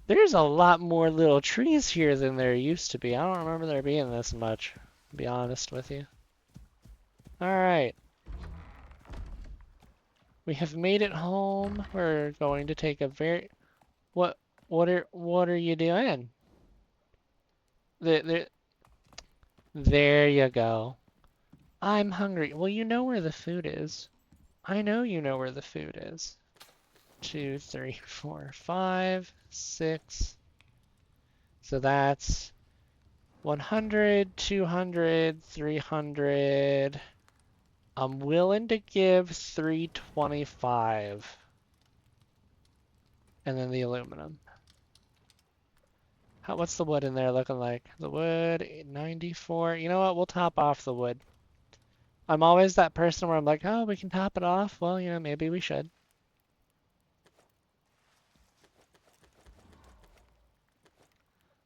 There's a lot more little trees here than there used to be. I don't remember there being this much, to be honest with you. Alright. We have made it home. We're going to take a very... What are you doing? There you go. I'm hungry. Well, you know where the food is. I know you know where the food is. 2, 3, 4, 5, 6. So that's 100, 200, 300. I'm willing to give 325. And then the aluminum. What's the wood in there looking like? The wood, 94. You know what? We'll top off the wood. I'm always that person where I'm like, oh, we can top it off. Well, you know, maybe we should.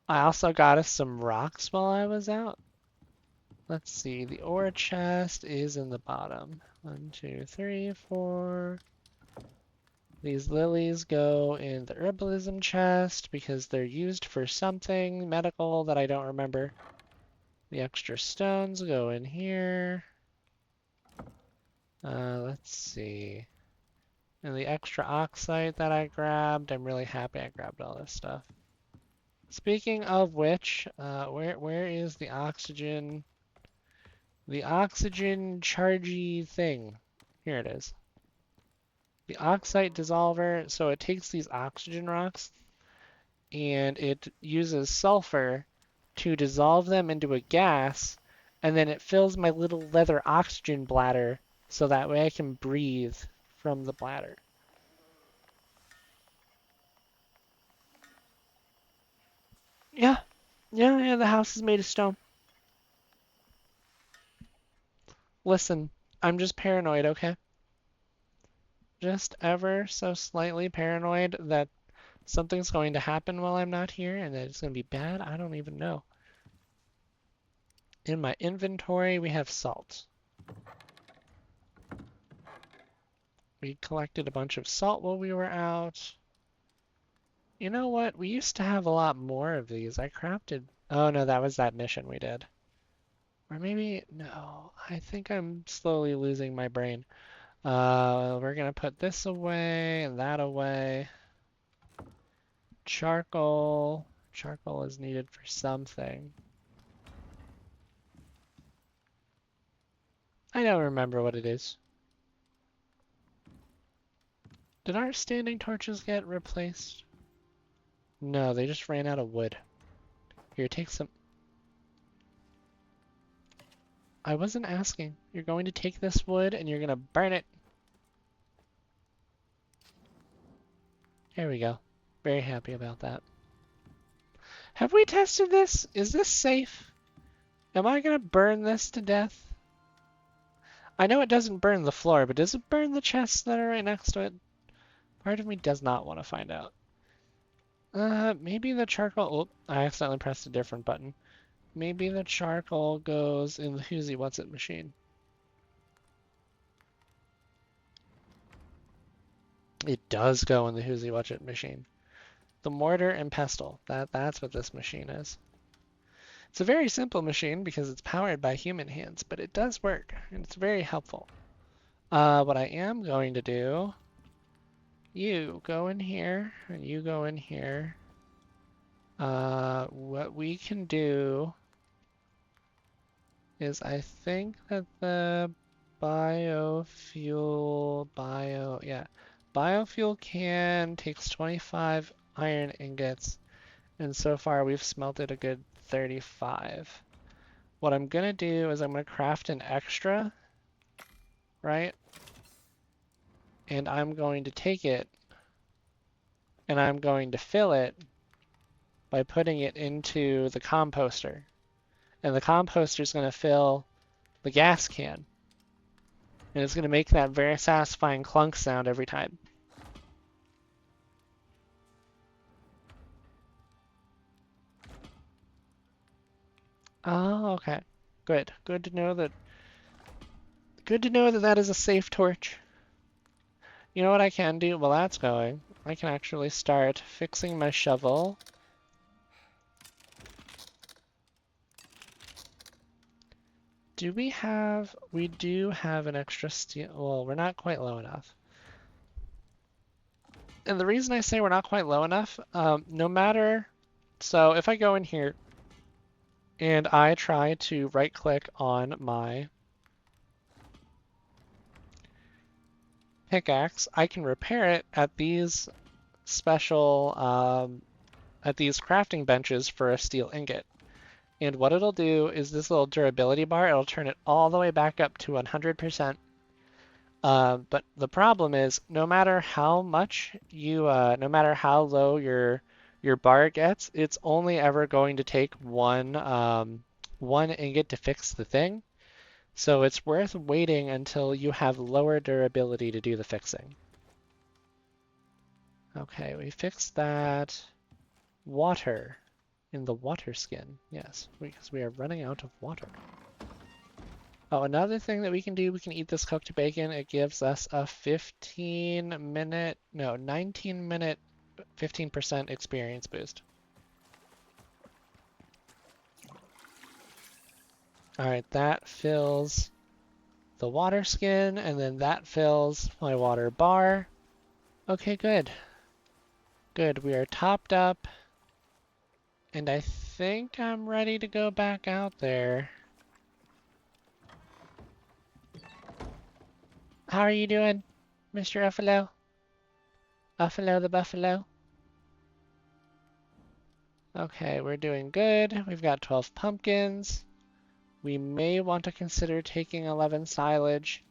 I also got us some rocks while I was out. Let's see, the ore chest is in the bottom. 1, 2, 3, 4. These lilies go in the herbalism chest because they're used for something medical that I don't remember. The extra stones go in here. Let's see. And the extra oxide that I grabbed, I'm really happy I grabbed all this stuff. Speaking of which, where is the oxygen? The oxygen chargy thing. Here it is. The oxide dissolver, so it takes these oxygen rocks and it uses sulfur to dissolve them into a gas, and then it fills my little leather oxygen bladder so that way I can breathe from the bladder. Yeah, yeah, the house is made of stone. Listen, I'm just paranoid, okay? Just ever so slightly paranoid that something's going to happen while I'm not here and that it's going to be bad. I don't even know. In my inventory, we have salt. We collected a bunch of salt while we were out. You know what? We used to have a lot more of these. I crafted... Oh, no, that was that mission we did. Or maybe... No, I think I'm slowly losing my brain. We're going to put this away and that away. Charcoal. Charcoal is needed for something. I don't remember what it is. Did our standing torches get replaced? No, they just ran out of wood. Here, take some. I wasn't asking. You're going to take this wood and you're going to burn it. There we go. Very happy about that. Have we tested this? Is this safe? Am I going to burn this to death? I know it doesn't burn the floor, but does it burn the chests that are right next to it? Part of me does not want to find out. Maybe the charcoal... Oh, I accidentally pressed a different button. Maybe the charcoal goes in the Who's What's It machine. It does go in the Who's What's It machine. The mortar and pestle. That's what this machine is. It's a very simple machine because it's powered by human hands, but it does work, and it's very helpful. What I am going to do, you go in here, and you go in here. What we can do is I think that the biofuel can takes 25 iron ingots, and so far we've smelted a good 35. What I'm gonna do is I'm gonna craft an extra, right? And I'm going to take it and I'm going to fill it by putting it into the composter. And the composter is going to fill the gas can. And it's going to make that very satisfying clunk sound every time. Oh, okay. Good. Good to know that that is a safe torch. You know what I can do while that's going? I can actually start fixing my shovel. We do have an extra steel. Well, we're not quite low enough. And the reason I say we're not quite low enough, so if I go in here and I try to right click on my pickaxe, I can repair it at these at these crafting benches for a steel ingot. And what it'll do is this little durability bar, it'll turn it all the way back up to 100%. But the problem is, no matter how low your bar gets, it's only ever going to take one ingot to fix the thing. So it's worth waiting until you have lower durability to do the fixing. Okay, we fixed that. Water in the water skin. Yes, because we are running out of water. Oh, another thing that we can do, we can eat this cooked bacon. It gives us a 19-minute 15% experience boost. Alright, that fills the water skin, and then that fills my water bar. Okay, good. Good, we are topped up. And I think I'm ready to go back out there. How are you doing, Mr. Uffalo? Uffalo the Buffalo? Okay, we're doing good. We've got 12 pumpkins. We may want to consider taking 11 silage.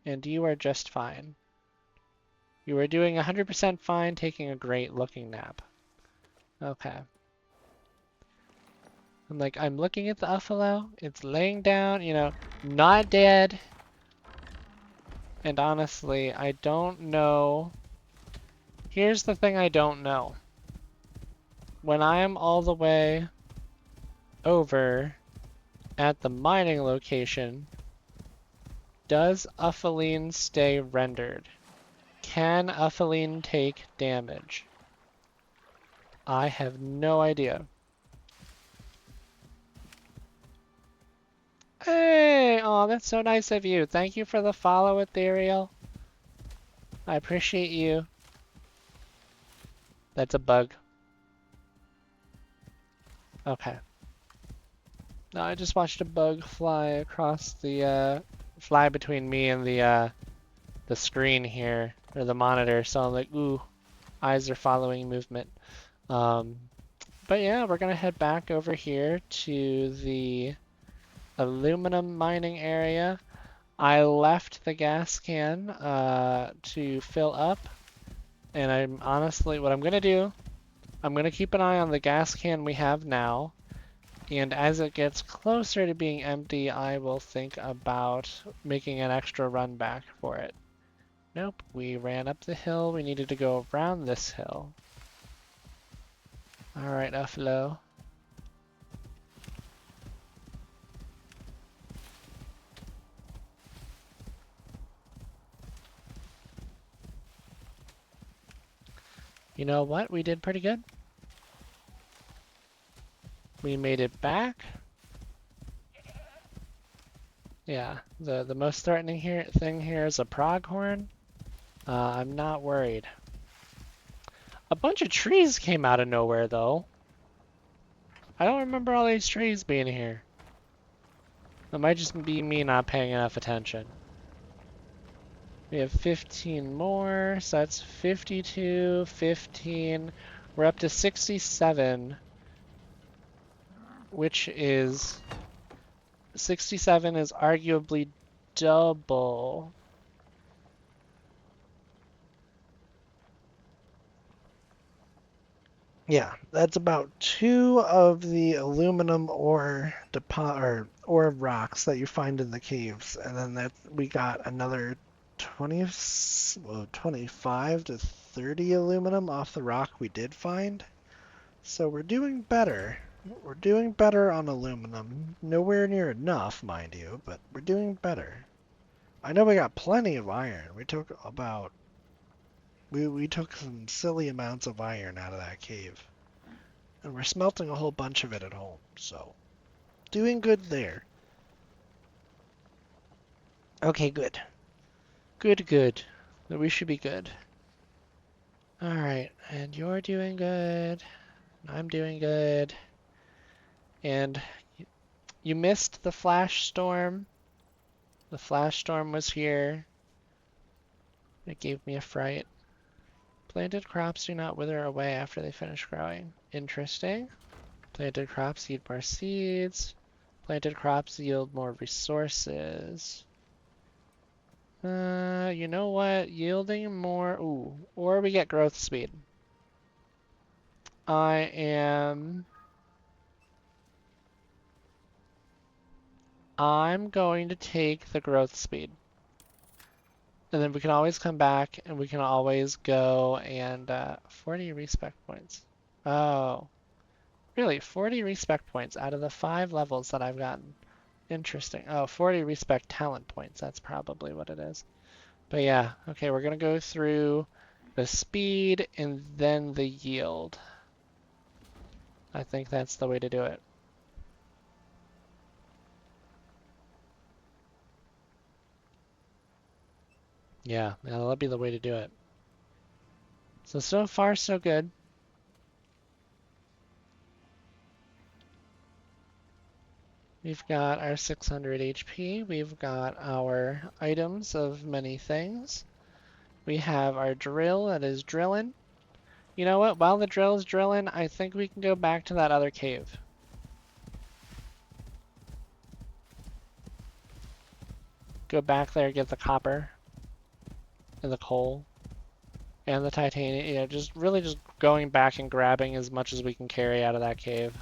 And you are just fine. You are doing 100% fine, taking a great looking nap. Okay. I'm looking at the Uffalo. It's laying down, not dead. And honestly, I don't know. Here's the thing I don't know. When I am all the way over at the mining location, does Uffaline stay rendered? Can Uffaline take damage? I have no idea. Hey! Oh, that's so nice of you. Thank you for the follow, Ethereal. I appreciate you. That's a bug. Okay. No, I just watched a bug fly across fly between me and the screen here, or the monitor, so I'm like, ooh, eyes are following movement. But yeah, we're gonna head back over here to the aluminum mining area. I left the gas can to fill up, and what I'm gonna do, I'm gonna keep an eye on the gas can we have now, and as it gets closer to being empty, I will think about making an extra run back for it. Nope, we ran up the hill, we needed to go around this hill. Alright, Uffalo. You know what? We did pretty good. We made it back. Yeah, The most threatening thing here is a pronghorn. I'm not worried. A bunch of trees came out of nowhere, though. I don't remember all these trees being here. It might just be me not paying enough attention. We have 15 more, so that's 52, 15. We're up to 67, which is... 67 is arguably double. Yeah, that's about 2 of the aluminum ore ore rocks that you find in the caves, and then we got another 25 to 30 aluminum off the rock we did find. So we're doing better. We're doing better on aluminum. Nowhere near enough, mind you, but we're doing better. I know we got plenty of iron. We took some silly amounts of iron out of that cave. And we're smelting a whole bunch of it at home, so doing good there. Okay, good. Good. We should be good. Alright, and you're doing good. I'm doing good. And you missed the flash storm. The flash storm was here. It gave me a fright. Planted crops do not wither away after they finish growing. Interesting. Planted crops yield more seeds. Planted crops yield more resources. You know what? Yielding more... Ooh. Or we get growth speed. I'm going to take the growth speed. And then we can always come back and we can always go and 40 respec points. Oh, really? 40 respec points out of the 5 levels that I've gotten. Interesting. Oh, 40 respec talent points. That's probably what it is. But yeah, okay, we're going to go through the speed and then the yield. I think that's the way to do it. Yeah, that'll be the way to do it. So far, so good. We've got our 600 HP. We've got our items of many things. We have our drill that is drilling. You know what? While the drill is drilling, I think we can go back to that other cave. Go back there, get the copper and the coal and the titanium. You know, just really just going back and grabbing as much as we can carry out of that cave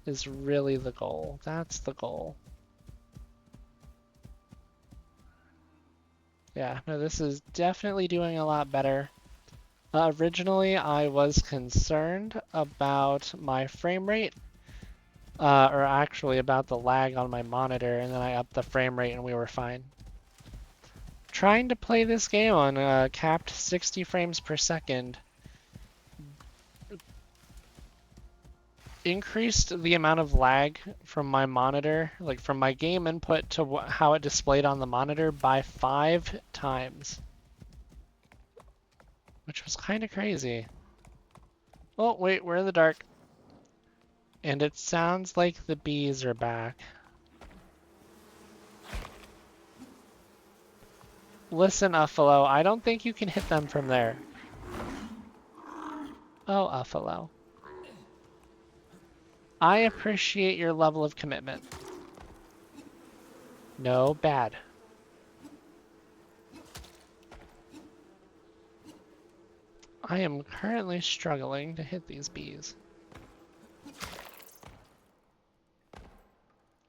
is really the goal. That's the goal. Yeah, no, this is definitely doing a lot better. Originally, I was concerned about my frame rate, or actually about the lag on my monitor, and then I upped the frame rate and we were fine. Trying to play this game on capped 60 frames per second increased the amount of lag from my monitor, like from my game input to how it displayed on the monitor by 5 times. Which was kind of crazy. Oh, wait, we're in the dark. And it sounds like the bees are back. Listen, Uffalo, I don't think you can hit them from there. Oh, Uffalo. I appreciate your level of commitment. No, bad. I am currently struggling to hit these bees.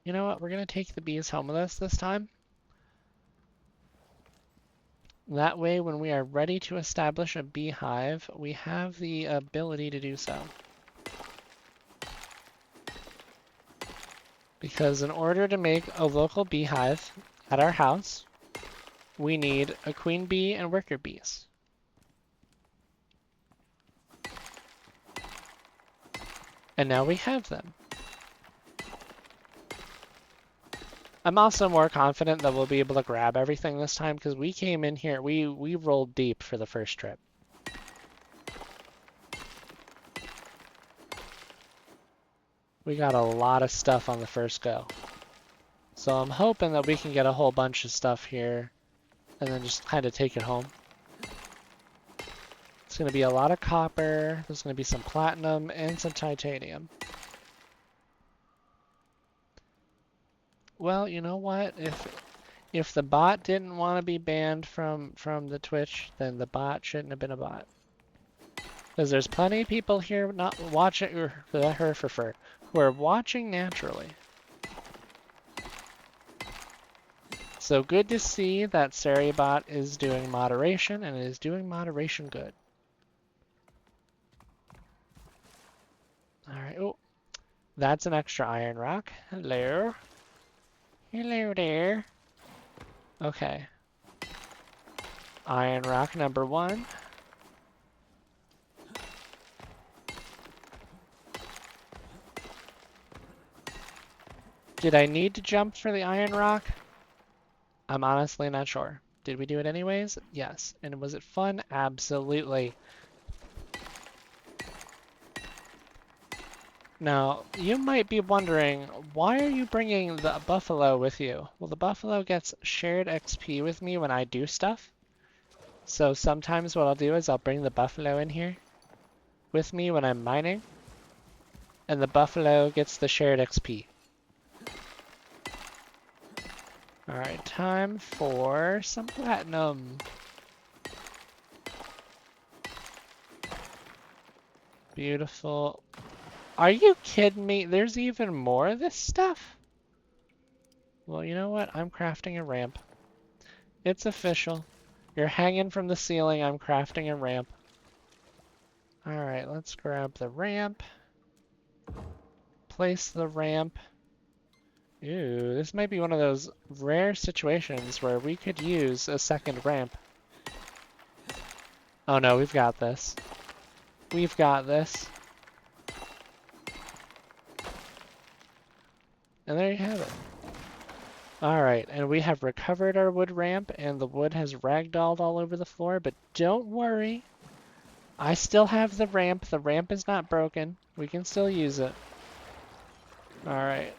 You know what? We're going to take the bees home with us this time. That way, when we are ready to establish a beehive, we have the ability to do so. Because in order to make a local beehive at our house, we need a queen bee and worker bees. And now we have them. I'm also more confident that we'll be able to grab everything this time because we came in here, we rolled deep for the first trip. We got a lot of stuff on the first go. So I'm hoping that we can get a whole bunch of stuff here and then just kind of take it home. It's going to be a lot of copper, there's going to be some platinum and some titanium. Well, you know what? If the bot didn't want to be banned from the Twitch, then the bot shouldn't have been a bot. Because there's plenty of people here not watching who are watching naturally. So good to see that Saribot is doing moderation and is doing moderation good. Alright, oh, that's an extra iron rock. Hello. Hello there. Okay. Iron rock number 1. Did I need to jump for the iron rock? I'm honestly not sure. Did we do it anyways? Yes. And was it fun? Absolutely. Now, you might be wondering, why are you bringing the buffalo with you? Well, the buffalo gets shared XP with me when I do stuff. So sometimes what I'll do is I'll bring the buffalo in here with me when I'm mining. And the buffalo gets the shared XP. Alright, time for some platinum. Beautiful. Are you kidding me? There's even more of this stuff? Well, you know what? I'm crafting a ramp. It's official. You're hanging from the ceiling. I'm crafting a ramp. Alright, let's grab the ramp. Place the ramp. Ooh, this might be one of those rare situations where we could use a second ramp. Oh no, we've got this. We've got this. And there you have it. Alright, and we have recovered our wood ramp, and the wood has ragdolled all over the floor, but don't worry. I still have the ramp. The ramp is not broken. We can still use it. Alright.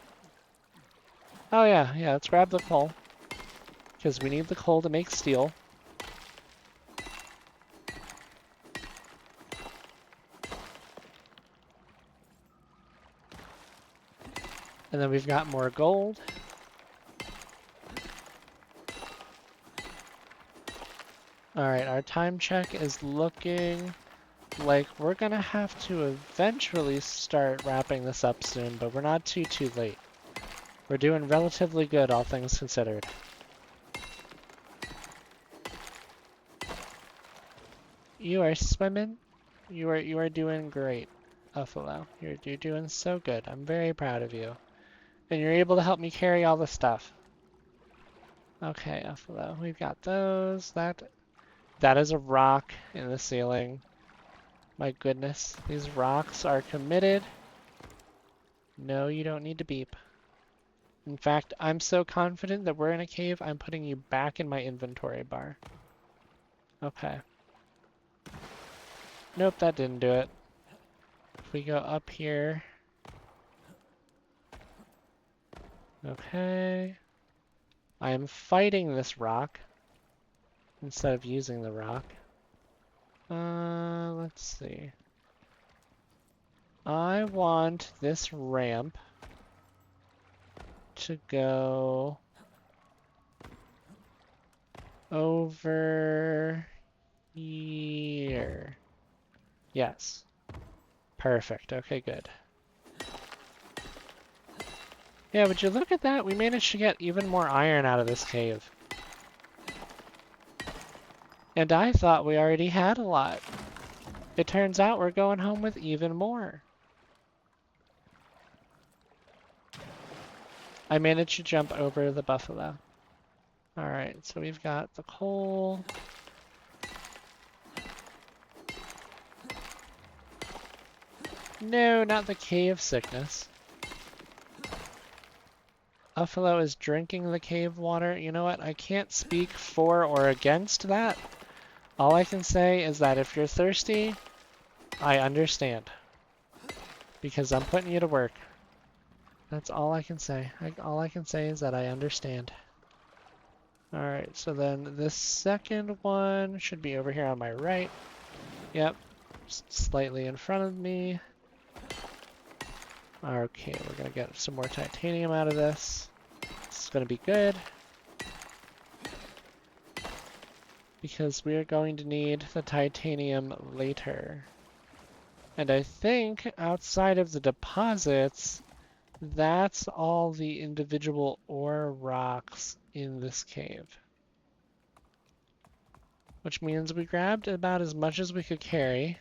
Oh yeah, let's grab the coal. Because we need the coal to make steel. And then we've got more gold. Alright, our time check is looking like we're gonna have to eventually start wrapping this up soon, but we're not too late. We're doing relatively good, all things considered. You are swimming. You are doing great, Buffalo. You're doing so good. I'm very proud of you. And you're able to help me carry all the stuff. Okay, Buffalo, we've got those. That is a rock in the ceiling. My goodness, these rocks are committed. No, you don't need to beep. In fact, I'm so confident that we're in a cave, I'm putting you back in my inventory bar. Okay. Nope, that didn't do it. If we go up here. Okay. I am fighting this rock instead of using the rock. Let's see. I want this ramp to go over here. Yes. Perfect. Okay, good. Yeah, would you look at that? We managed to get even more iron out of this cave. And I thought we already had a lot. It turns out we're going home with even more. I managed to jump over the buffalo. Alright, so we've got the coal. No, not the cave sickness. Uffalo is drinking the cave water. You know what? I can't speak for or against that. All I can say is that if you're thirsty, I understand. Because I'm putting you to work. That's all I can say. All I can say is that I understand. Alright, so then this second one should be over here on my right. Yep, just slightly in front of me. Okay, we're gonna get some more titanium out of this. This is gonna be good. Because we are going to need the titanium later. And I think outside of the deposits, that's all the individual ore rocks in this cave. Which means we grabbed about as much as we could carry.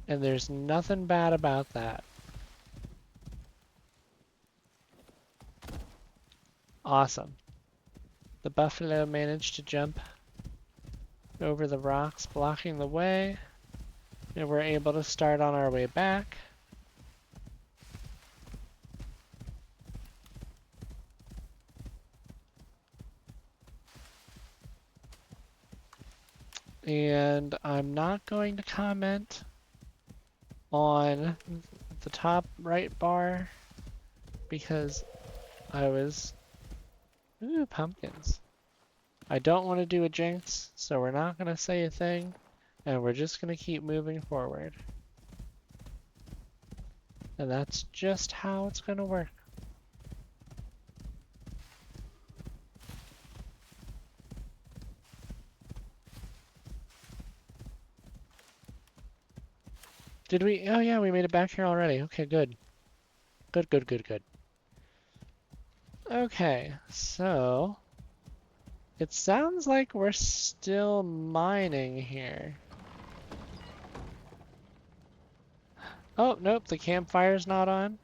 And there's nothing bad about that. Awesome. The buffalo managed to jump over the rocks, blocking the way. And we're able to start on our way back. And I'm not going to comment on the top right bar because I was... Ooh, pumpkins. I don't want to do a jinx, so we're not going to say a thing, and we're just going to keep moving forward. And that's just how it's going to work. Did we? Oh yeah, we made it back here already. Okay, good. Good, good, good, good. Okay, so... It sounds like we're still mining here. Oh, nope, the campfire's not on.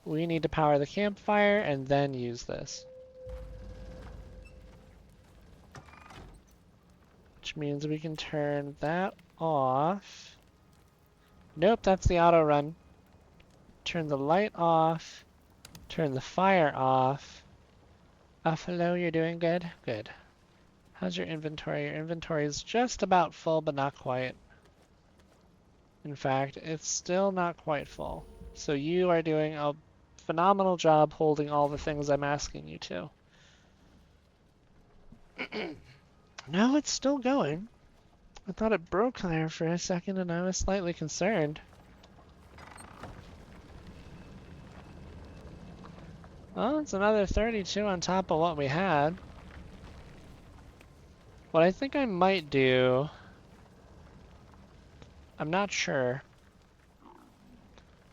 We need to power the campfire and then use this. Which means we can turn that off. Nope, that's the auto run. Turn the light off. Turn the fire off. Hello, you're doing good? Good. How's your inventory? Your inventory is just about full, but not quite. In fact, it's still not quite full. So you are doing a phenomenal job holding all the things I'm asking you to. No, it's still going. I thought it broke there for a second and I was slightly concerned. Well, it's another 32 on top of what we had. What I think I might do... I'm not sure.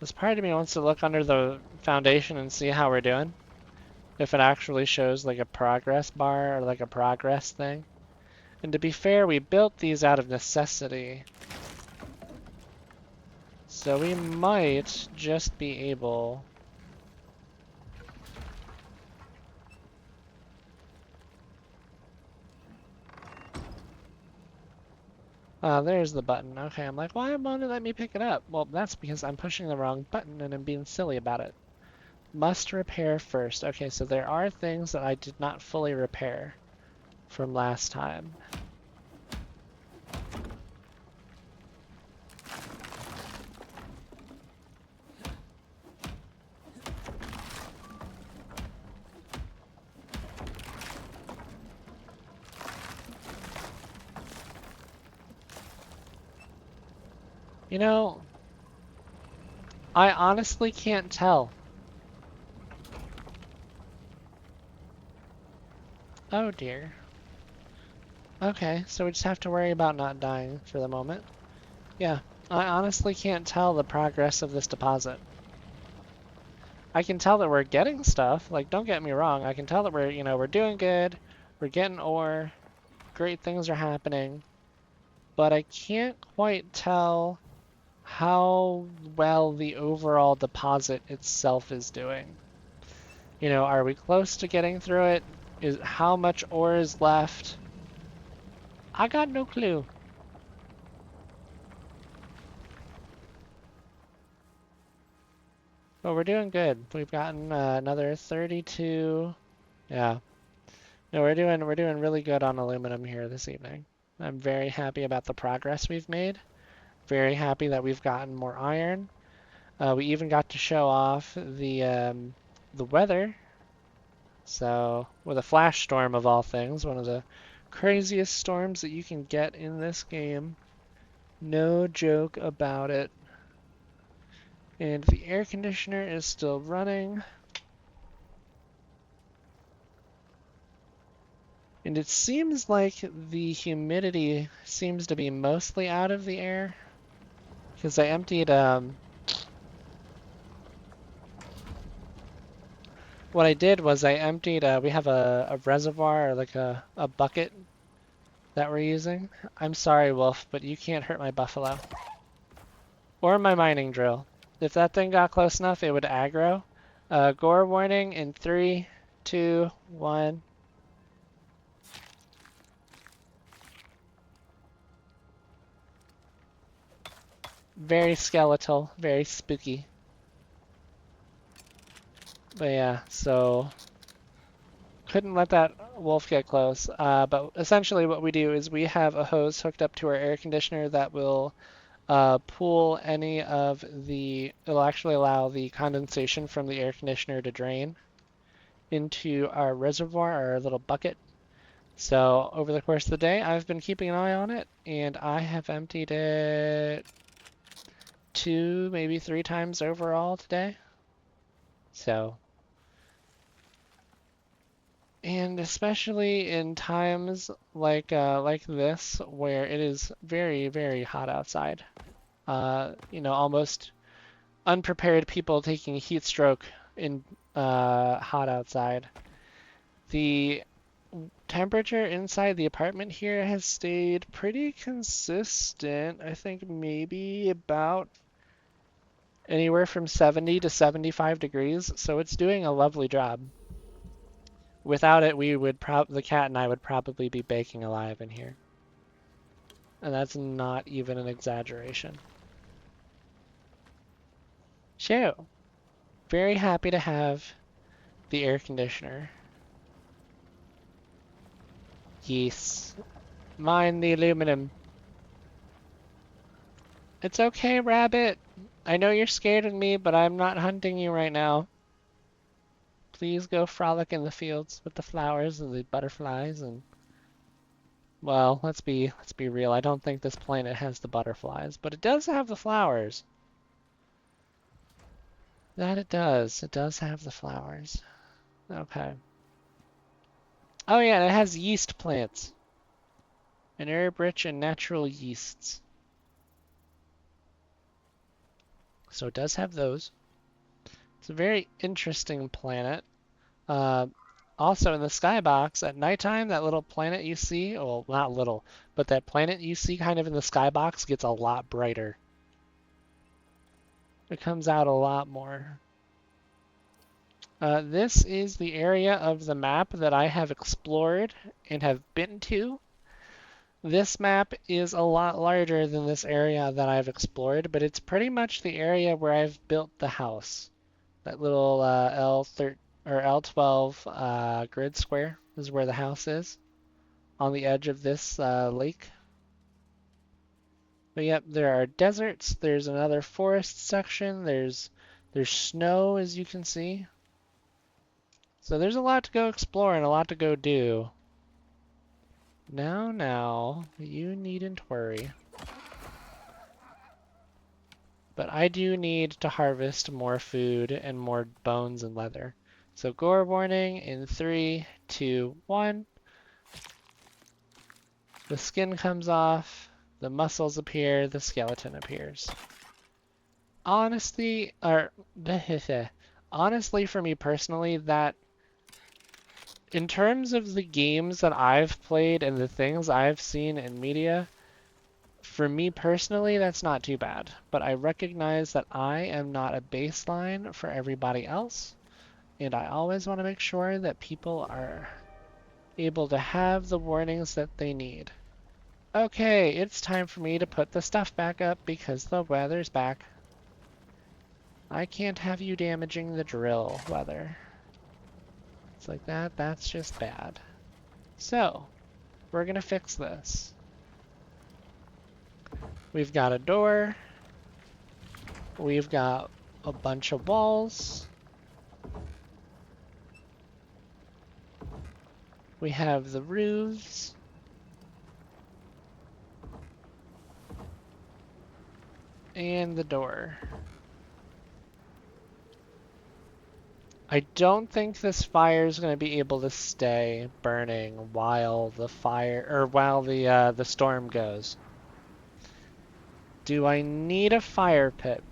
This part of me wants to look under the foundation and see how we're doing. If it actually shows like a progress bar or like a progress thing. And to be fair, we built these out of necessity. So we might just be able... there's the button. Okay, I'm like, why won't it let me pick it up? Well, that's because I'm pushing the wrong button and I'm being silly about it. Must repair first. Okay, so there are things that I did not fully repair from last time. You know, I honestly can't tell. Oh dear. Okay, so we just have to worry about not dying for the moment. Yeah, I honestly can't tell the progress of this deposit. I can tell that we're getting stuff, like don't get me wrong, I can tell that we're doing good, we're getting ore, great things are happening, but I can't quite tell how well the overall deposit itself is doing. You know, are we close to getting through it? How much ore is left? I got no clue. But we're doing good. We've gotten another 32. Yeah. No, we're doing really good on aluminum here this evening. I'm very happy about the progress we've made. Very happy that we've gotten more iron. We even got to show off the weather. So, with a flash storm of all things, one of the craziest storms that you can get in this game. No joke about it. And the air conditioner is still running. And it seems like the humidity seems to be mostly out of the air. Because I emptied, what I did was I emptied, we have a reservoir, or like a bucket that we're using. I'm sorry, Wolf, but you can't hurt my buffalo. Or my mining drill. If that thing got close enough, it would aggro. Gore warning in 3, 2, 1. Very skeletal, very spooky. But yeah, so couldn't let that wolf get close. But essentially what we do is we have a hose hooked up to our air conditioner that will pull any of it'll actually allow the condensation from the air conditioner to drain into our reservoir, our little bucket. So over the course of the day, I've been keeping an eye on it, and I have emptied it 2, maybe 3 times overall today. So, and especially in times like this where it is very, very hot outside. Almost unprepared people taking a heat stroke in hot outside. The temperature inside the apartment here has stayed pretty consistent. I think maybe about anywhere from 70 to 75 degrees, so it's doing a lovely job. Without it, the cat and I would probably be baking alive in here. And that's not even an exaggeration. So, very happy to have the air conditioner. Yes. Mine the aluminum. It's okay, Rabbit. I know you're scared of me, but I'm not hunting you right now. Please go frolic in the fields with the flowers and the butterflies and well, let's be real. I don't think this planet has the butterflies, but it does have the flowers. That it does. It does have the flowers. Okay. Oh yeah, and it has yeast plants. An herb rich in natural yeasts. So it does have those. It's a very interesting planet. Also in the skybox at nighttime, that little planet you see, well, not little, but that planet you see kind of in the skybox gets a lot brighter. It comes out a lot more. This is the area of the map that I have explored and have been to. This map is a lot larger than this area that I've explored, but it's pretty much the area where I've built the house. That little L12 grid square is where the house is, on the edge of this lake. But yep, there are deserts. There's another forest section. There's snow, as you can see. So there's a lot to go explore and a lot to go do. Now, you needn't worry. But I do need to harvest more food and more bones and leather. So gore warning in 3, 2, 1. The skin comes off, the muscles appear, the skeleton appears. Honestly, for me personally, that in terms of the games that I've played and the things I've seen in media, for me personally, that's not too bad. But I recognize that I am not a baseline for everybody else, and I always want to make sure that people are able to have the warnings that they need. Okay, it's time for me to put the stuff back up because the weather's back. I can't have you damaging the drill, weather. It's like that, that's just bad. So, we're gonna fix this. We've got a door. We've got a bunch of walls. We have the roofs. And the door. I don't think this fire is going to be able to stay burning while the the storm goes. Do I need a fire pit?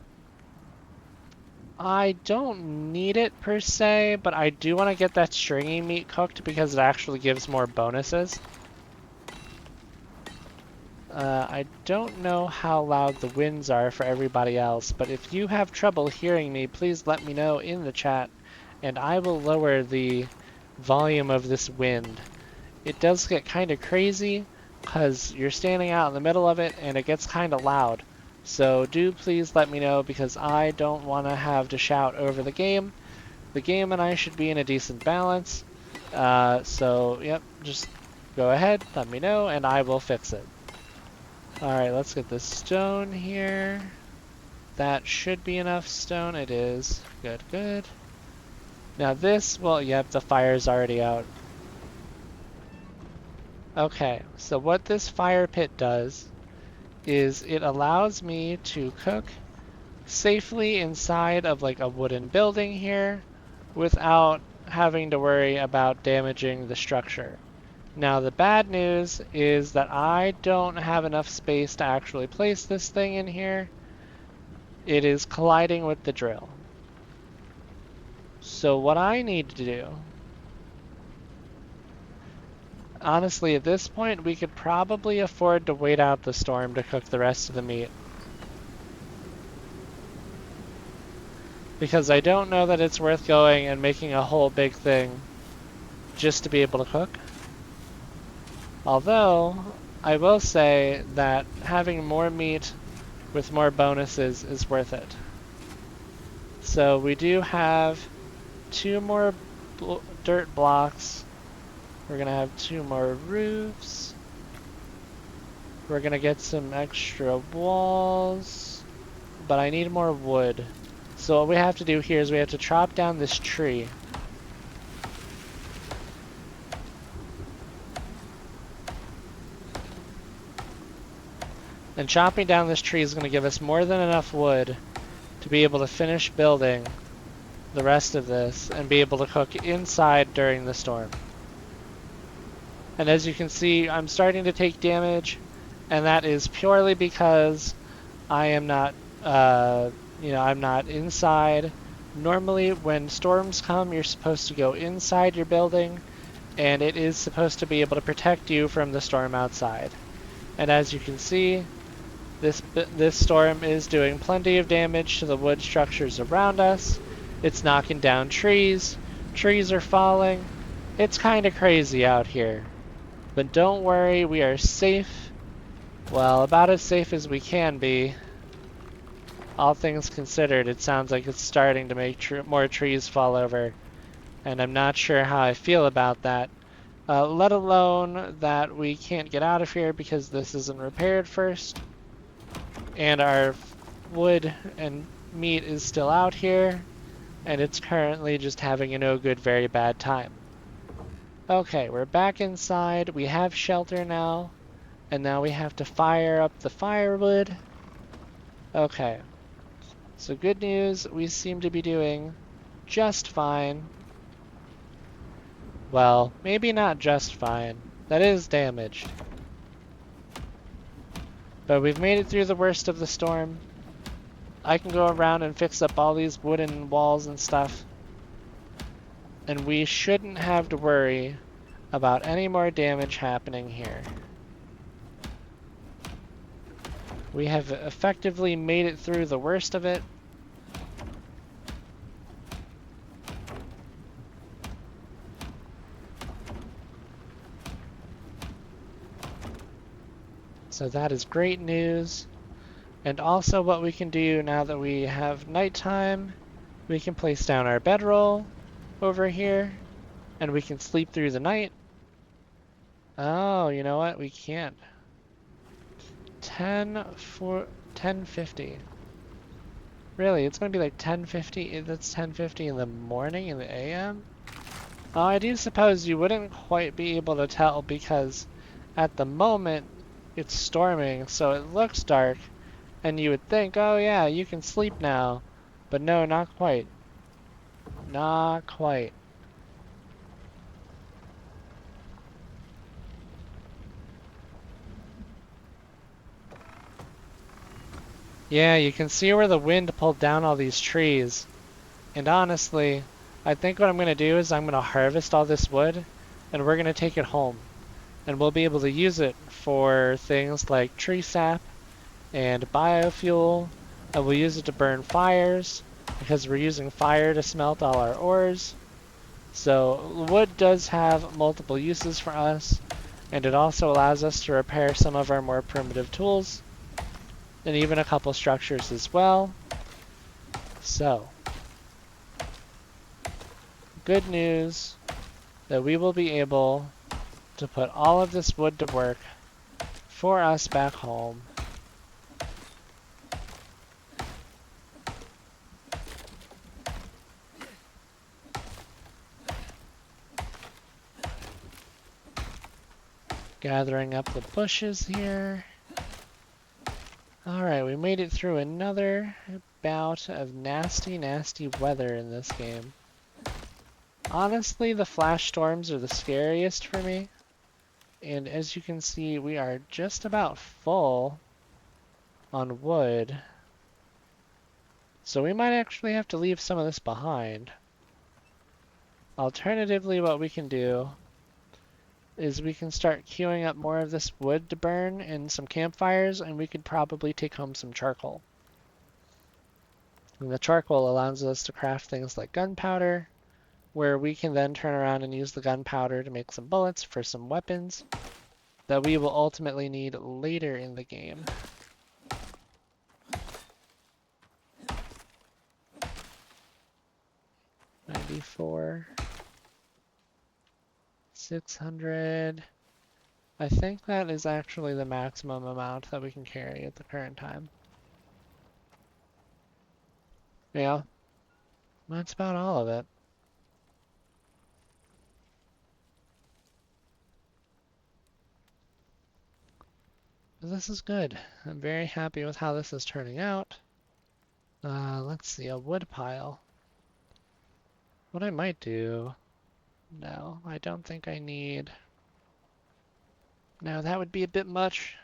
I don't need it per se, but I do want to get that stringy meat cooked because it actually gives more bonuses. I don't know how loud the winds are for everybody else, but if you have trouble hearing me, please let me know in the chat, and I will lower the volume of this wind. It does get kind of crazy, because you're standing out in the middle of it, and it gets kind of loud. So do please let me know, because I don't want to have to shout over the game. The game and I should be in a decent balance. So, yep, just go ahead, let me know, and I will fix it. Alright, let's get this stone here. That should be enough stone. It is. Good, good. Now this, well, yep, the fire's already out. Okay, so what this fire pit does is it allows me to cook safely inside of like a wooden building here without having to worry about damaging the structure. Now the bad news is that I don't have enough space to actually place this thing in here. It is colliding with the drill. So what I need to do, honestly at this point we could probably afford to wait out the storm to cook the rest of the meat. Because I don't know that it's worth going and making a whole big thing just to be able to cook. Although, I will say that having more meat with more bonuses is worth it. So we do have 2 more dirt blocks. We're gonna have 2 more roofs. We're gonna get some extra walls, but I need more wood. So what we have to do here is we have to chop down this tree. And chopping down this tree is going to give us more than enough wood to be able to finish building the rest of this and be able to cook inside during the storm. And as you can see, I'm starting to take damage, and that is purely because I am not, I'm not inside. Normally, when storms come, you're supposed to go inside your building, and it is supposed to be able to protect you from the storm outside. And as you can see, this storm is doing plenty of damage to the wood structures around us. It's knocking down trees. Trees are falling. It's kind of crazy out here. But don't worry, we are safe. Well, about as safe as we can be. All things considered, it sounds like it's starting to make more trees fall over. And I'm not sure how I feel about that. Let alone that we can't get out of here because this isn't repaired first. And our wood and meat is still out here, and it's currently just having a no good, very bad time. Okay, we're back inside. We have shelter now, and now we have to fire up the firewood. Okay, so good news, we seem to be doing just fine. Well, maybe not just fine. That is damaged. But we've made it through the worst of the storm. I can go around and fix up all these wooden walls and stuff. And we shouldn't have to worry about any more damage happening here. We have effectively made it through the worst of it. So that is great news. And also what we can do now that we have nighttime, we can place down our bedroll over here, and we can sleep through the night. Oh, you know what? We can't. 10:50. Really, it's going to be like 10:50. That's 10:50 in the morning in the AM? Oh, I do suppose you wouldn't quite be able to tell because at the moment it's storming, so it looks dark, and you would think, oh yeah, you can sleep now. But no, not quite. Not quite. Yeah, you can see where the wind pulled down all these trees. And honestly, I think what I'm going to do is I'm going to harvest all this wood, and we're going to take it home. And we'll be able to use it for things like tree sap and biofuel, and we'll use it to burn fires, because we're using fire to smelt all our ores. So wood does have multiple uses for us, and it also allows us to repair some of our more primitive tools, and even a couple structures as well. So, good news that we will be able to put all of this wood to work for us back home. Gathering up the bushes here. Alright, we made it through another bout of nasty, nasty weather in this game. Honestly, the flash storms are the scariest for me. And as you can see, we are just about full on wood. So we might actually have to leave some of this behind. Alternatively, what we can do is we can start queuing up more of this wood to burn in some campfires, and we could probably take home some charcoal. And the charcoal allows us to craft things like gunpowder, where we can then turn around and use the gunpowder to make some bullets for some weapons that we will ultimately need later in the game. $94, 600. I think that is actually the maximum amount that we can carry at the current time. Yeah, that's about all of it. This is good. I'm very happy with how this is turning out. Let's see, a wood pile. What I might do... No, I don't think I need... No, that would be a bit much.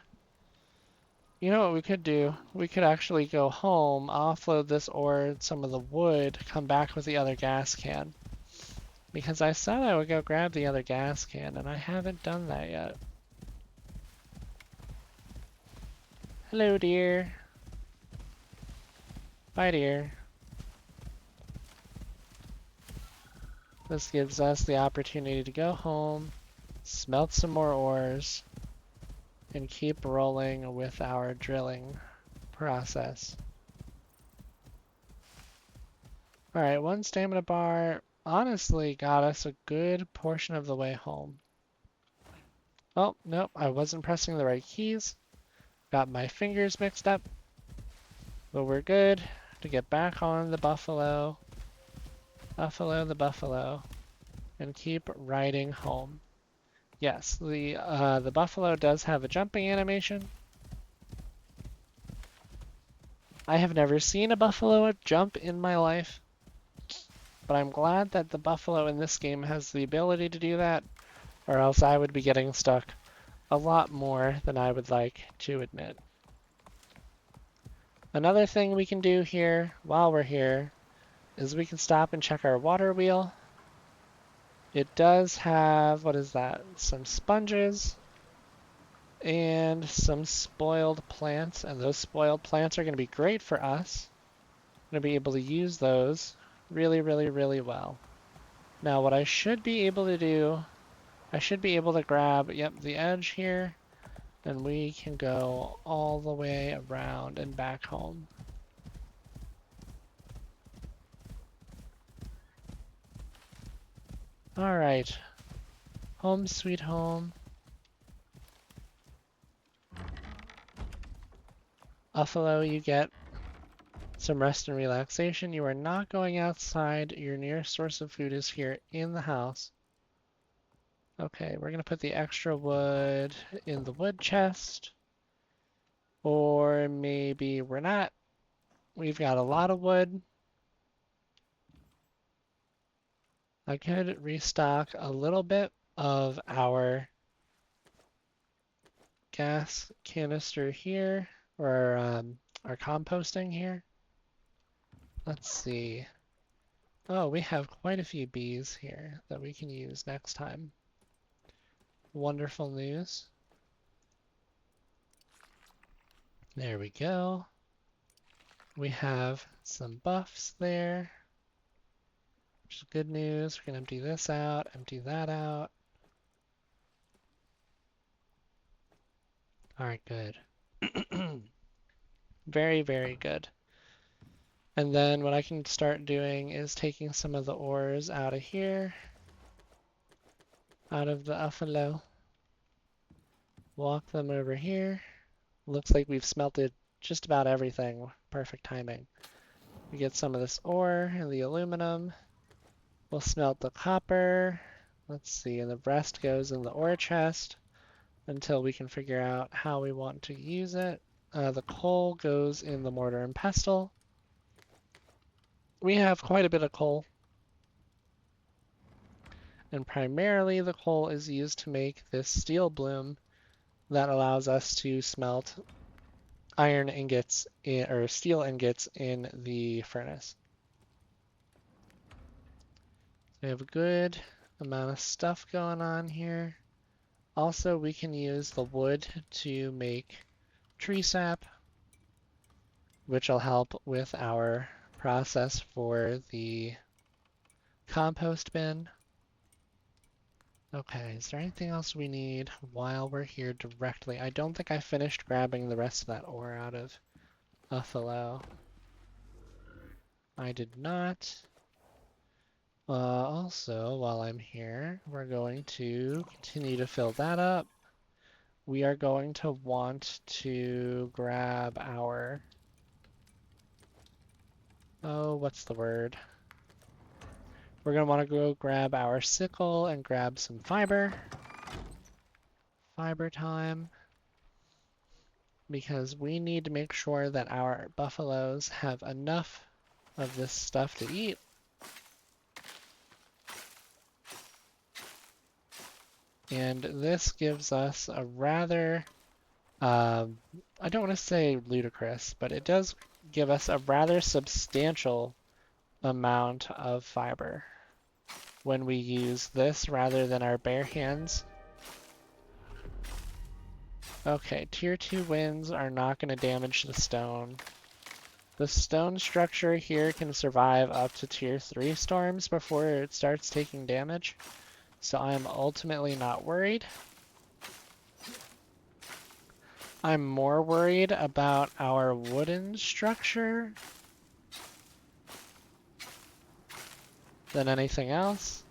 You know what we could do? We could actually go home, offload this ore, some of the wood, come back with the other gas can. Because I said I would go grab the other gas can, and I haven't done that yet. Hello, dear. Bye, dear. This gives us the opportunity to go home, smelt some more ores, and keep rolling with our drilling process. Alright, one stamina bar honestly got us a good portion of the way home. Oh, nope, I wasn't pressing the right keys. Got my fingers mixed up. But we're good to get back on the buffalo. Buffalo the buffalo. And keep riding home. Yes, the buffalo does have a jumping animation. I have never seen a buffalo jump in my life, but I'm glad that the buffalo in this game has the ability to do that, or else I would be getting stuck a lot more than I would like to admit. Another thing we can do here while we're here is we can stop and check our water wheel. It does have, what is that? Some sponges and some spoiled plants, and those spoiled plants are going to be great for us. I'm going to be able to use those really, really, really well. Now what I should be able to do, I should be able to grab, yep, the edge here, and we can go all the way around and back home. All right, home sweet home. Buffalo, you get some rest and relaxation. You are not going outside. Your nearest source of food is here in the house. Okay, we're gonna put the extra wood in the wood chest. Or maybe we're not. We've got a lot of wood. I could restock a little bit of our gas canister here, or our composting here. Let's see. Oh, we have quite a few bees here that we can use next time. Wonderful news. There we go. We have some buffs there, which is good news. We're gonna empty this out, empty that out. All right, good. Very, very good. And then what I can start doing is taking some of the ores out of here, out of the buffalo. Walk them over here. Looks like we've smelted just about everything. Perfect timing. We get some of this ore and the aluminum. We'll smelt the copper. Let's see, and the rest goes in the ore chest until we can figure out how we want to use it. The coal goes in the mortar and pestle. We have quite a bit of coal. And primarily the coal is used to make this steel bloom that allows us to smelt iron ingots or steel ingots in the furnace. We have a good amount of stuff going on here. Also, we can use the wood to make tree sap, which will help with our process for the compost bin. Okay, is there anything else we need while we're here directly? I don't think I finished grabbing the rest of that ore out of Buffalo. I did not. Also, while I'm here, we're going to continue to fill that up. We are going to want to grab our... Oh, what's the word? We're going to want to go grab our sickle and grab some fiber. Fiber time. Because we need to make sure that our buffaloes have enough of this stuff to eat. And this gives us a rather, I don't want to say ludicrous, but it does give us a rather substantial amount of fiber when we use this rather than our bare hands. Okay, tier 2 winds are not going to damage the stone. The stone structure here can survive up to tier 3 storms before it starts taking damage, so I'm ultimately not worried. I'm more worried about our wooden structure than anything else,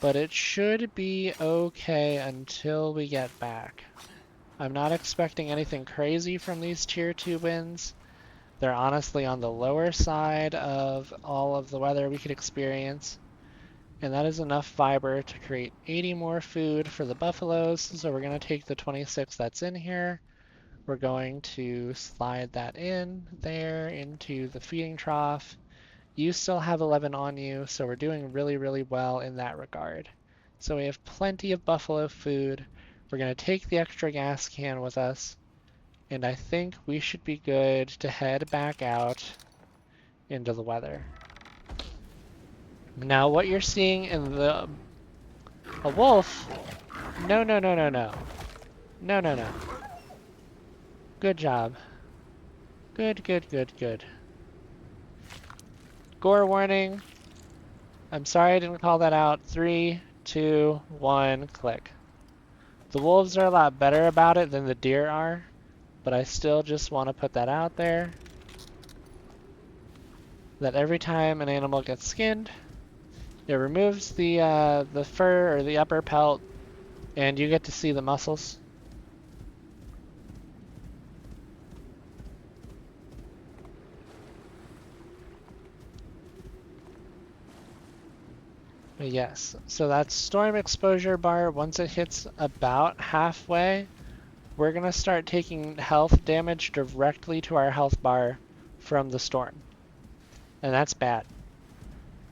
but it should be okay until we get back. I'm not expecting anything crazy from these tier 2 winds. They're honestly on the lower side of all of the weather we could experience. And that is enough fiber to create 80 more food for the buffaloes. So we're going to take the 26 that's in here. We're going to slide that in there into the feeding trough. You still have 11 on you, so we're doing really, really well in that regard. So we have plenty of buffalo food. We're going to take the extra gas can with us. And I think we should be good to head back out into the weather. Now what you're seeing in the... A wolf? No, no, no, no, no. No, no, no. Good job. Good, good, good, good. Gore warning. I'm sorry I didn't call that out. 3, 2, 1, click. The wolves are a lot better about it than the deer are, but I still just want to put that out there. That every time an animal gets skinned, it removes the fur or the upper pelt, and you get to see the muscles. Yes, so that storm exposure bar, once it hits about halfway, we're going to start taking health damage directly to our health bar from the storm. And that's bad.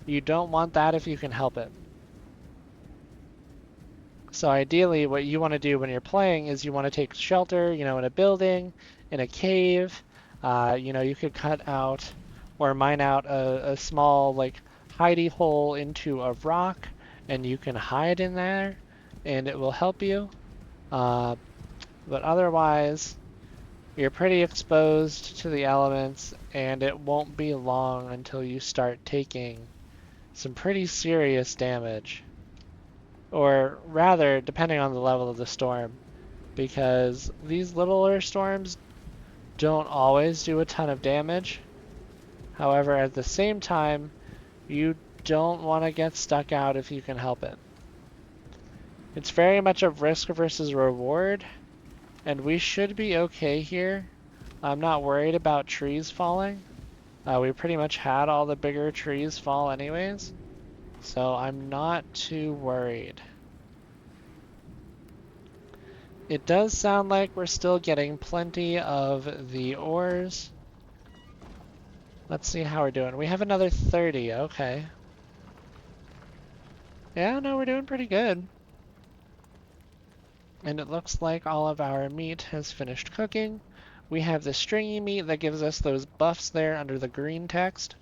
You don't want that if you can help it. So ideally, what you want to do when you're playing is you want to take shelter, in a building, in a cave. You could cut out or mine out a small, like, hidey hole into a rock, and you can hide in there, and it will help you. But otherwise, you're pretty exposed to the elements, and it won't be long until you start taking some pretty serious damage. Or rather, depending on the level of the storm, because these littler storms don't always do a ton of damage. However, at the same time, you don't want to get stuck out if you can help it. It's very much a risk versus reward, and we should be okay here. I'm not worried about trees falling. We pretty much had all the bigger trees fall anyways, so I'm not too worried. It does sound like we're still getting plenty of the ores. Let's see how we're doing. We have another 30, okay. Yeah, no, we're doing pretty good. And it looks like all of our meat has finished cooking. We have the stringy meat that gives us those buffs there under the green text,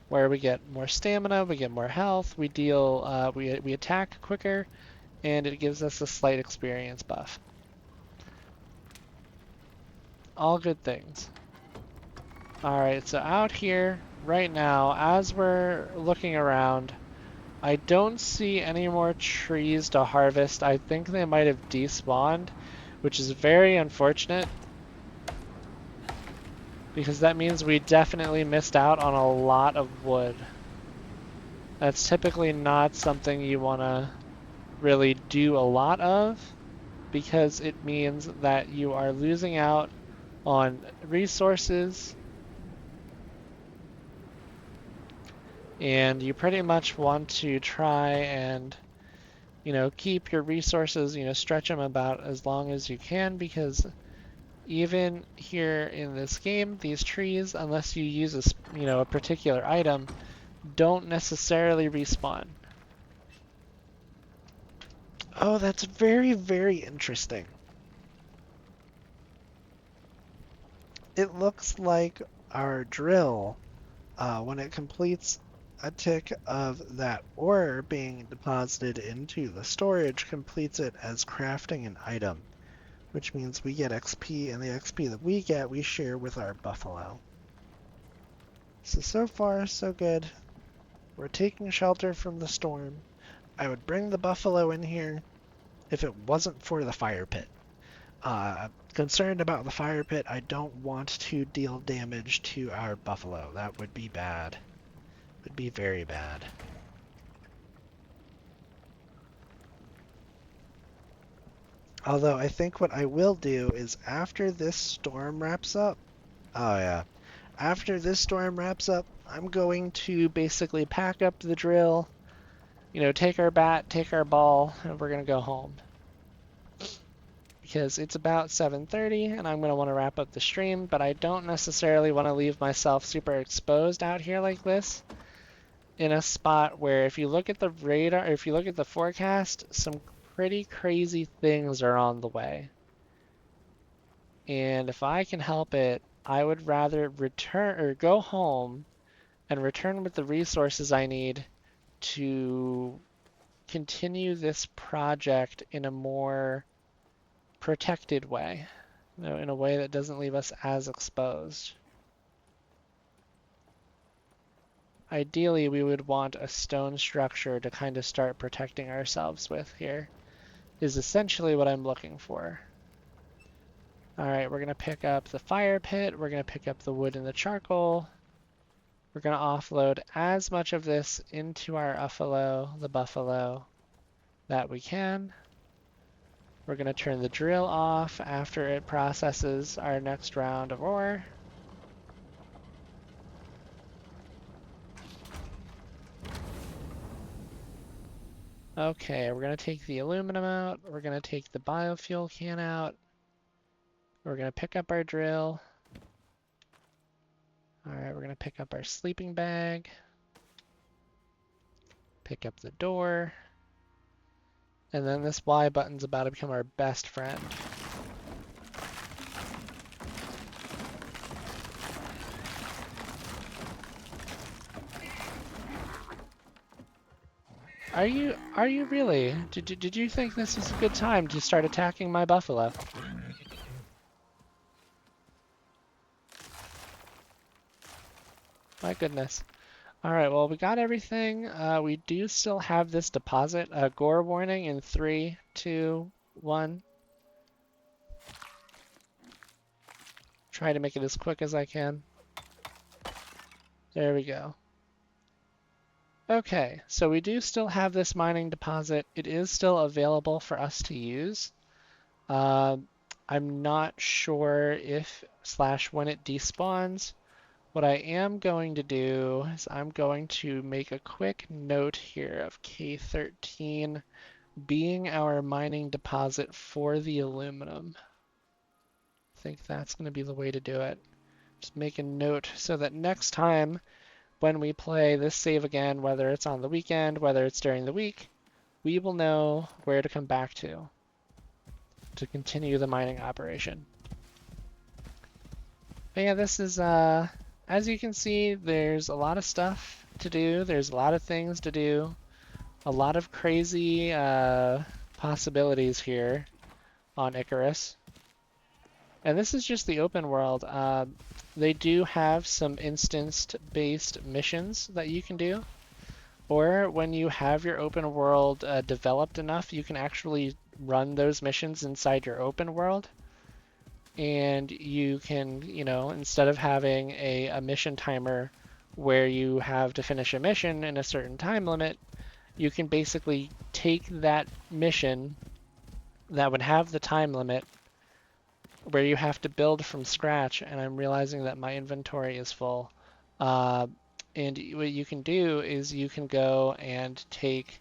where we get more stamina, we get more health, we deal, we attack quicker, and it gives us a slight experience buff. All good things. Alright, so out here, right now, as we're looking around, I don't see any more trees to harvest. I think they might have despawned, which is very unfortunate, because that means we definitely missed out on a lot of wood. That's typically not something you want to really do a lot of, because it means that you are losing out on resources, and you pretty much want to try and keep your resources, stretch them about as long as you can, because even here in this game, these trees, unless you use a particular item, don't necessarily respawn. Oh, that's very, very interesting. It looks like our drill, when it completes a tick of that ore being deposited into the storage, completes it as crafting an item, which means we get XP, and the XP that we get, we share with our buffalo. So far, so good. We're taking shelter from the storm. I would bring the buffalo in here if it wasn't for the fire pit. Concerned about the fire pit, I don't want to deal damage to our buffalo. That would be bad. Would be very bad. Although I think what I will do is after this storm wraps up, oh yeah, after this storm wraps up, I'm going to basically pack up the drill, take our bat, take our ball, and we're going to go home. Because it's about 7:30 and I'm going to want to wrap up the stream, but I don't necessarily want to leave myself super exposed out here like this in a spot where if you look at the radar, or if you look at the forecast, some pretty crazy things are on the way. And if I can help it, I would rather return or go home and return with the resources I need to continue this project in a more protected way, in a way that doesn't leave us as exposed. Ideally, we would want a stone structure to kind of start protecting ourselves with here. is essentially what I'm looking for. All right, we're gonna pick up the fire pit. We're gonna pick up the wood and the charcoal. We're gonna offload as much of this into our the buffalo, that we can. We're gonna turn the drill off after it processes our next round of ore. Okay, we're gonna take the aluminum out. We're gonna take the biofuel can out. We're gonna pick up our drill. All right, we're gonna pick up our sleeping bag. Pick up the door. And then this Y button's about to become our best friend. Are you really? Did you think this is a good time to start attacking my buffalo? My goodness. All right, well, we got everything. We do still have this deposit. Gore warning in 3, 2, 1. Try to make it as quick as I can. There we go. Okay, so we do still have this mining deposit. It is still available for us to use. I'm not sure if / when it despawns. What I am going to do is I'm going to make a quick note here of K13 being our mining deposit for the aluminum. I think that's going to be the way to do it. Just make a note so that next time when we play this save again, whether it's on the weekend, whether it's during the week, we will know where to come back to continue the mining operation. But yeah, this is, as you can see, there's a lot of stuff to do. There's a lot of things to do. A lot of crazy possibilities here on Icarus. And this is just the open world. They do have some instanced-based missions that you can do. Or when you have your open world developed enough, you can actually run those missions inside your open world. And you can, you know, instead of having a mission timer where you have to finish a mission in a certain time limit, you can basically take that mission that would have the time limit where you have to build from scratch, and I'm realizing that my inventory is full. And what you can do is you can go and take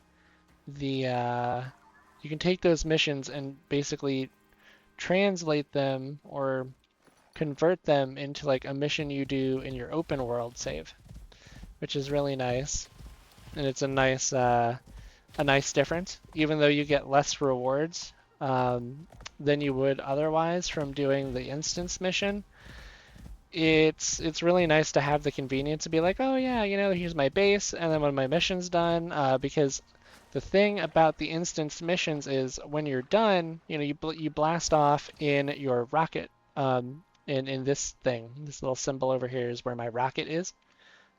you can take those missions and basically translate them or convert them into like a mission you do in your open world save, which is really nice. And it's a nice difference, even though you get less rewards than you would otherwise from doing the instance mission. It's really nice to have the convenience to be like, oh yeah, you know, here's my base, and then when my mission's done, because the thing about the instance missions is when you're done, you know, you blast off in your rocket. In this thing, this little symbol over here is where my rocket is,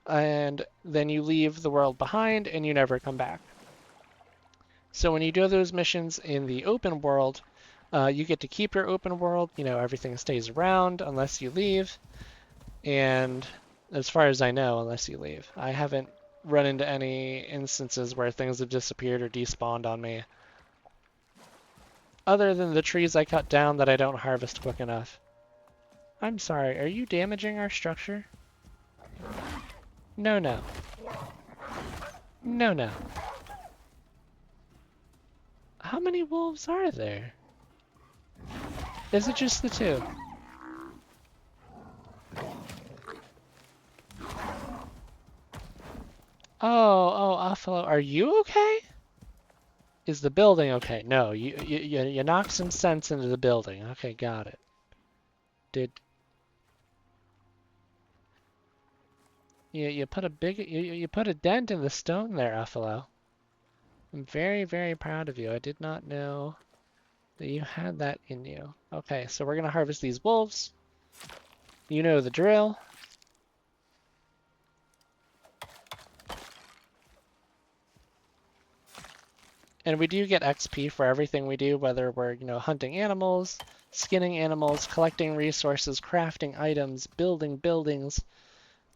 and then you leave the world behind and you never come back. So when you do those missions in the open world, you get to keep your open world. You know, everything stays around unless you leave. And as far as I know, unless you leave. I haven't run into any instances where things have disappeared or despawned on me. Other than the trees I cut down that I don't harvest quick enough. I'm sorry, are you damaging our structure? No, no. No, no. How many wolves are there? Is it just the 2? Oh, Offalo, are you okay? Is the building okay? No, you knocked some sense into the building. Okay, got it. You put a you put a dent in the stone there, Offalo. I'm very, very proud of you. I did not know that you had that in you. Okay, so we're gonna harvest these wolves. You know the drill. And we do get XP for everything we do, whether we're, hunting animals, skinning animals, collecting resources, crafting items, building buildings.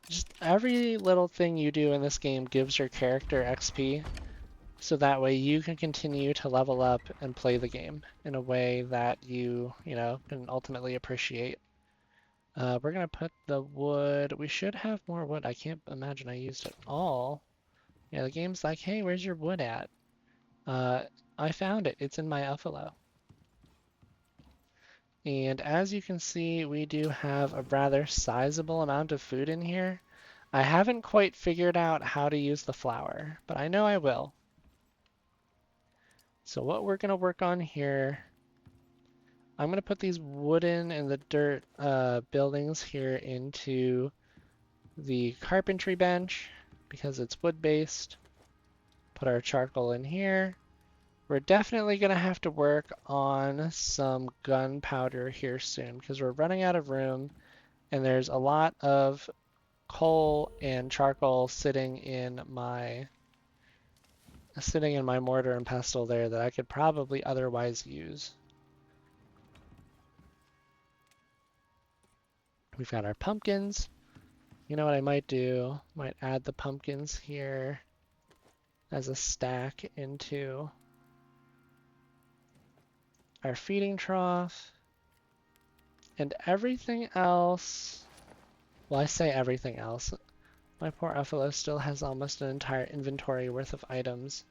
Just every little thing you do in this game gives your character XP, so that way you can continue to level up and play the game in a way that you can ultimately appreciate. We're gonna put the wood. We should have more wood. I can't imagine I used it all. Yeah, the game's like, hey, where's your wood at? Uh, I found it. It's in my Uffalo. And as you can see, we do have a rather sizable amount of food in here. I haven't quite figured out how to use the flour, but I know I will. So what we're going to work on here, I'm going to put these wooden and the dirt buildings here into the carpentry bench because it's wood-based. Put our charcoal in here. We're definitely going to have to work on some gunpowder here soon because we're running out of room and there's a lot of coal and charcoal sitting in my mortar and pestle there that I could probably otherwise use. We've got our pumpkins. You know what I might do? Might add the pumpkins here as a stack into our feeding trough. And everything else, well, I say everything else. My poor Uffalo still has almost an entire inventory worth of items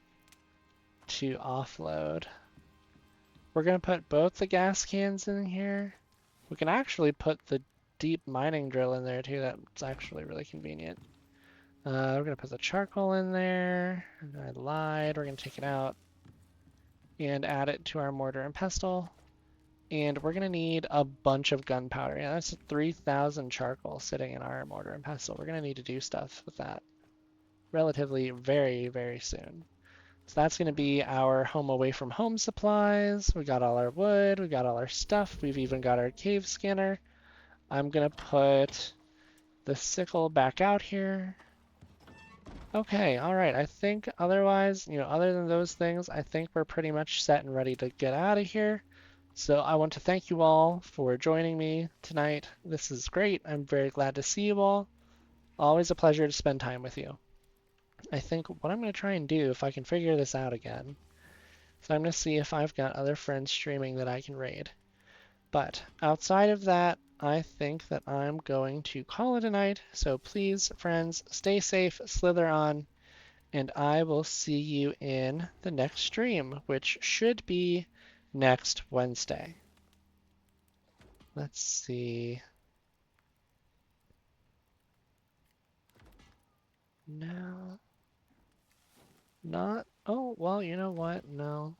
to offload. We're going to put both the gas cans in here. We can actually put the deep mining drill in there too. That's actually really convenient. We're going to put the charcoal in there. I lied. We're going to take it out and add it to our mortar and pestle. And we're going to need a bunch of gunpowder. Yeah, that's 3,000 charcoal sitting in our mortar and pestle. We're going to need to do stuff with that relatively very, very soon. So that's going to be our home away from home supplies. We got all our wood. We got all our stuff. We've even got our cave scanner. I'm going to put the sickle back out here. Okay, all right. I think otherwise, other than those things, I think we're pretty much set and ready to get out of here. So I want to thank you all for joining me tonight. This is great. I'm very glad to see you all. Always a pleasure to spend time with you. I think what I'm going to try and do, if I can figure this out again, so I'm going to see if I've got other friends streaming that I can raid. But outside of that, I think that I'm going to call it a night. So please, friends, stay safe, slither on, and I will see you in the next stream, which should be next Wednesday. Let's see. No. Not. Oh, well, you know what? No.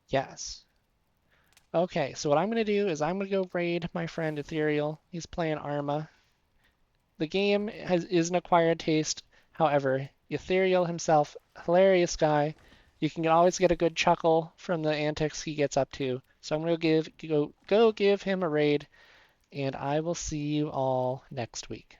Yes. Okay, so what I'm going to do is I'm going to go raid my friend Ethereal. He's playing Arma. The game is an acquired taste. However, Ethereal himself, hilarious guy. You can always get a good chuckle from the antics he gets up to. So I'm going to go give him a raid, and I will see you all next week.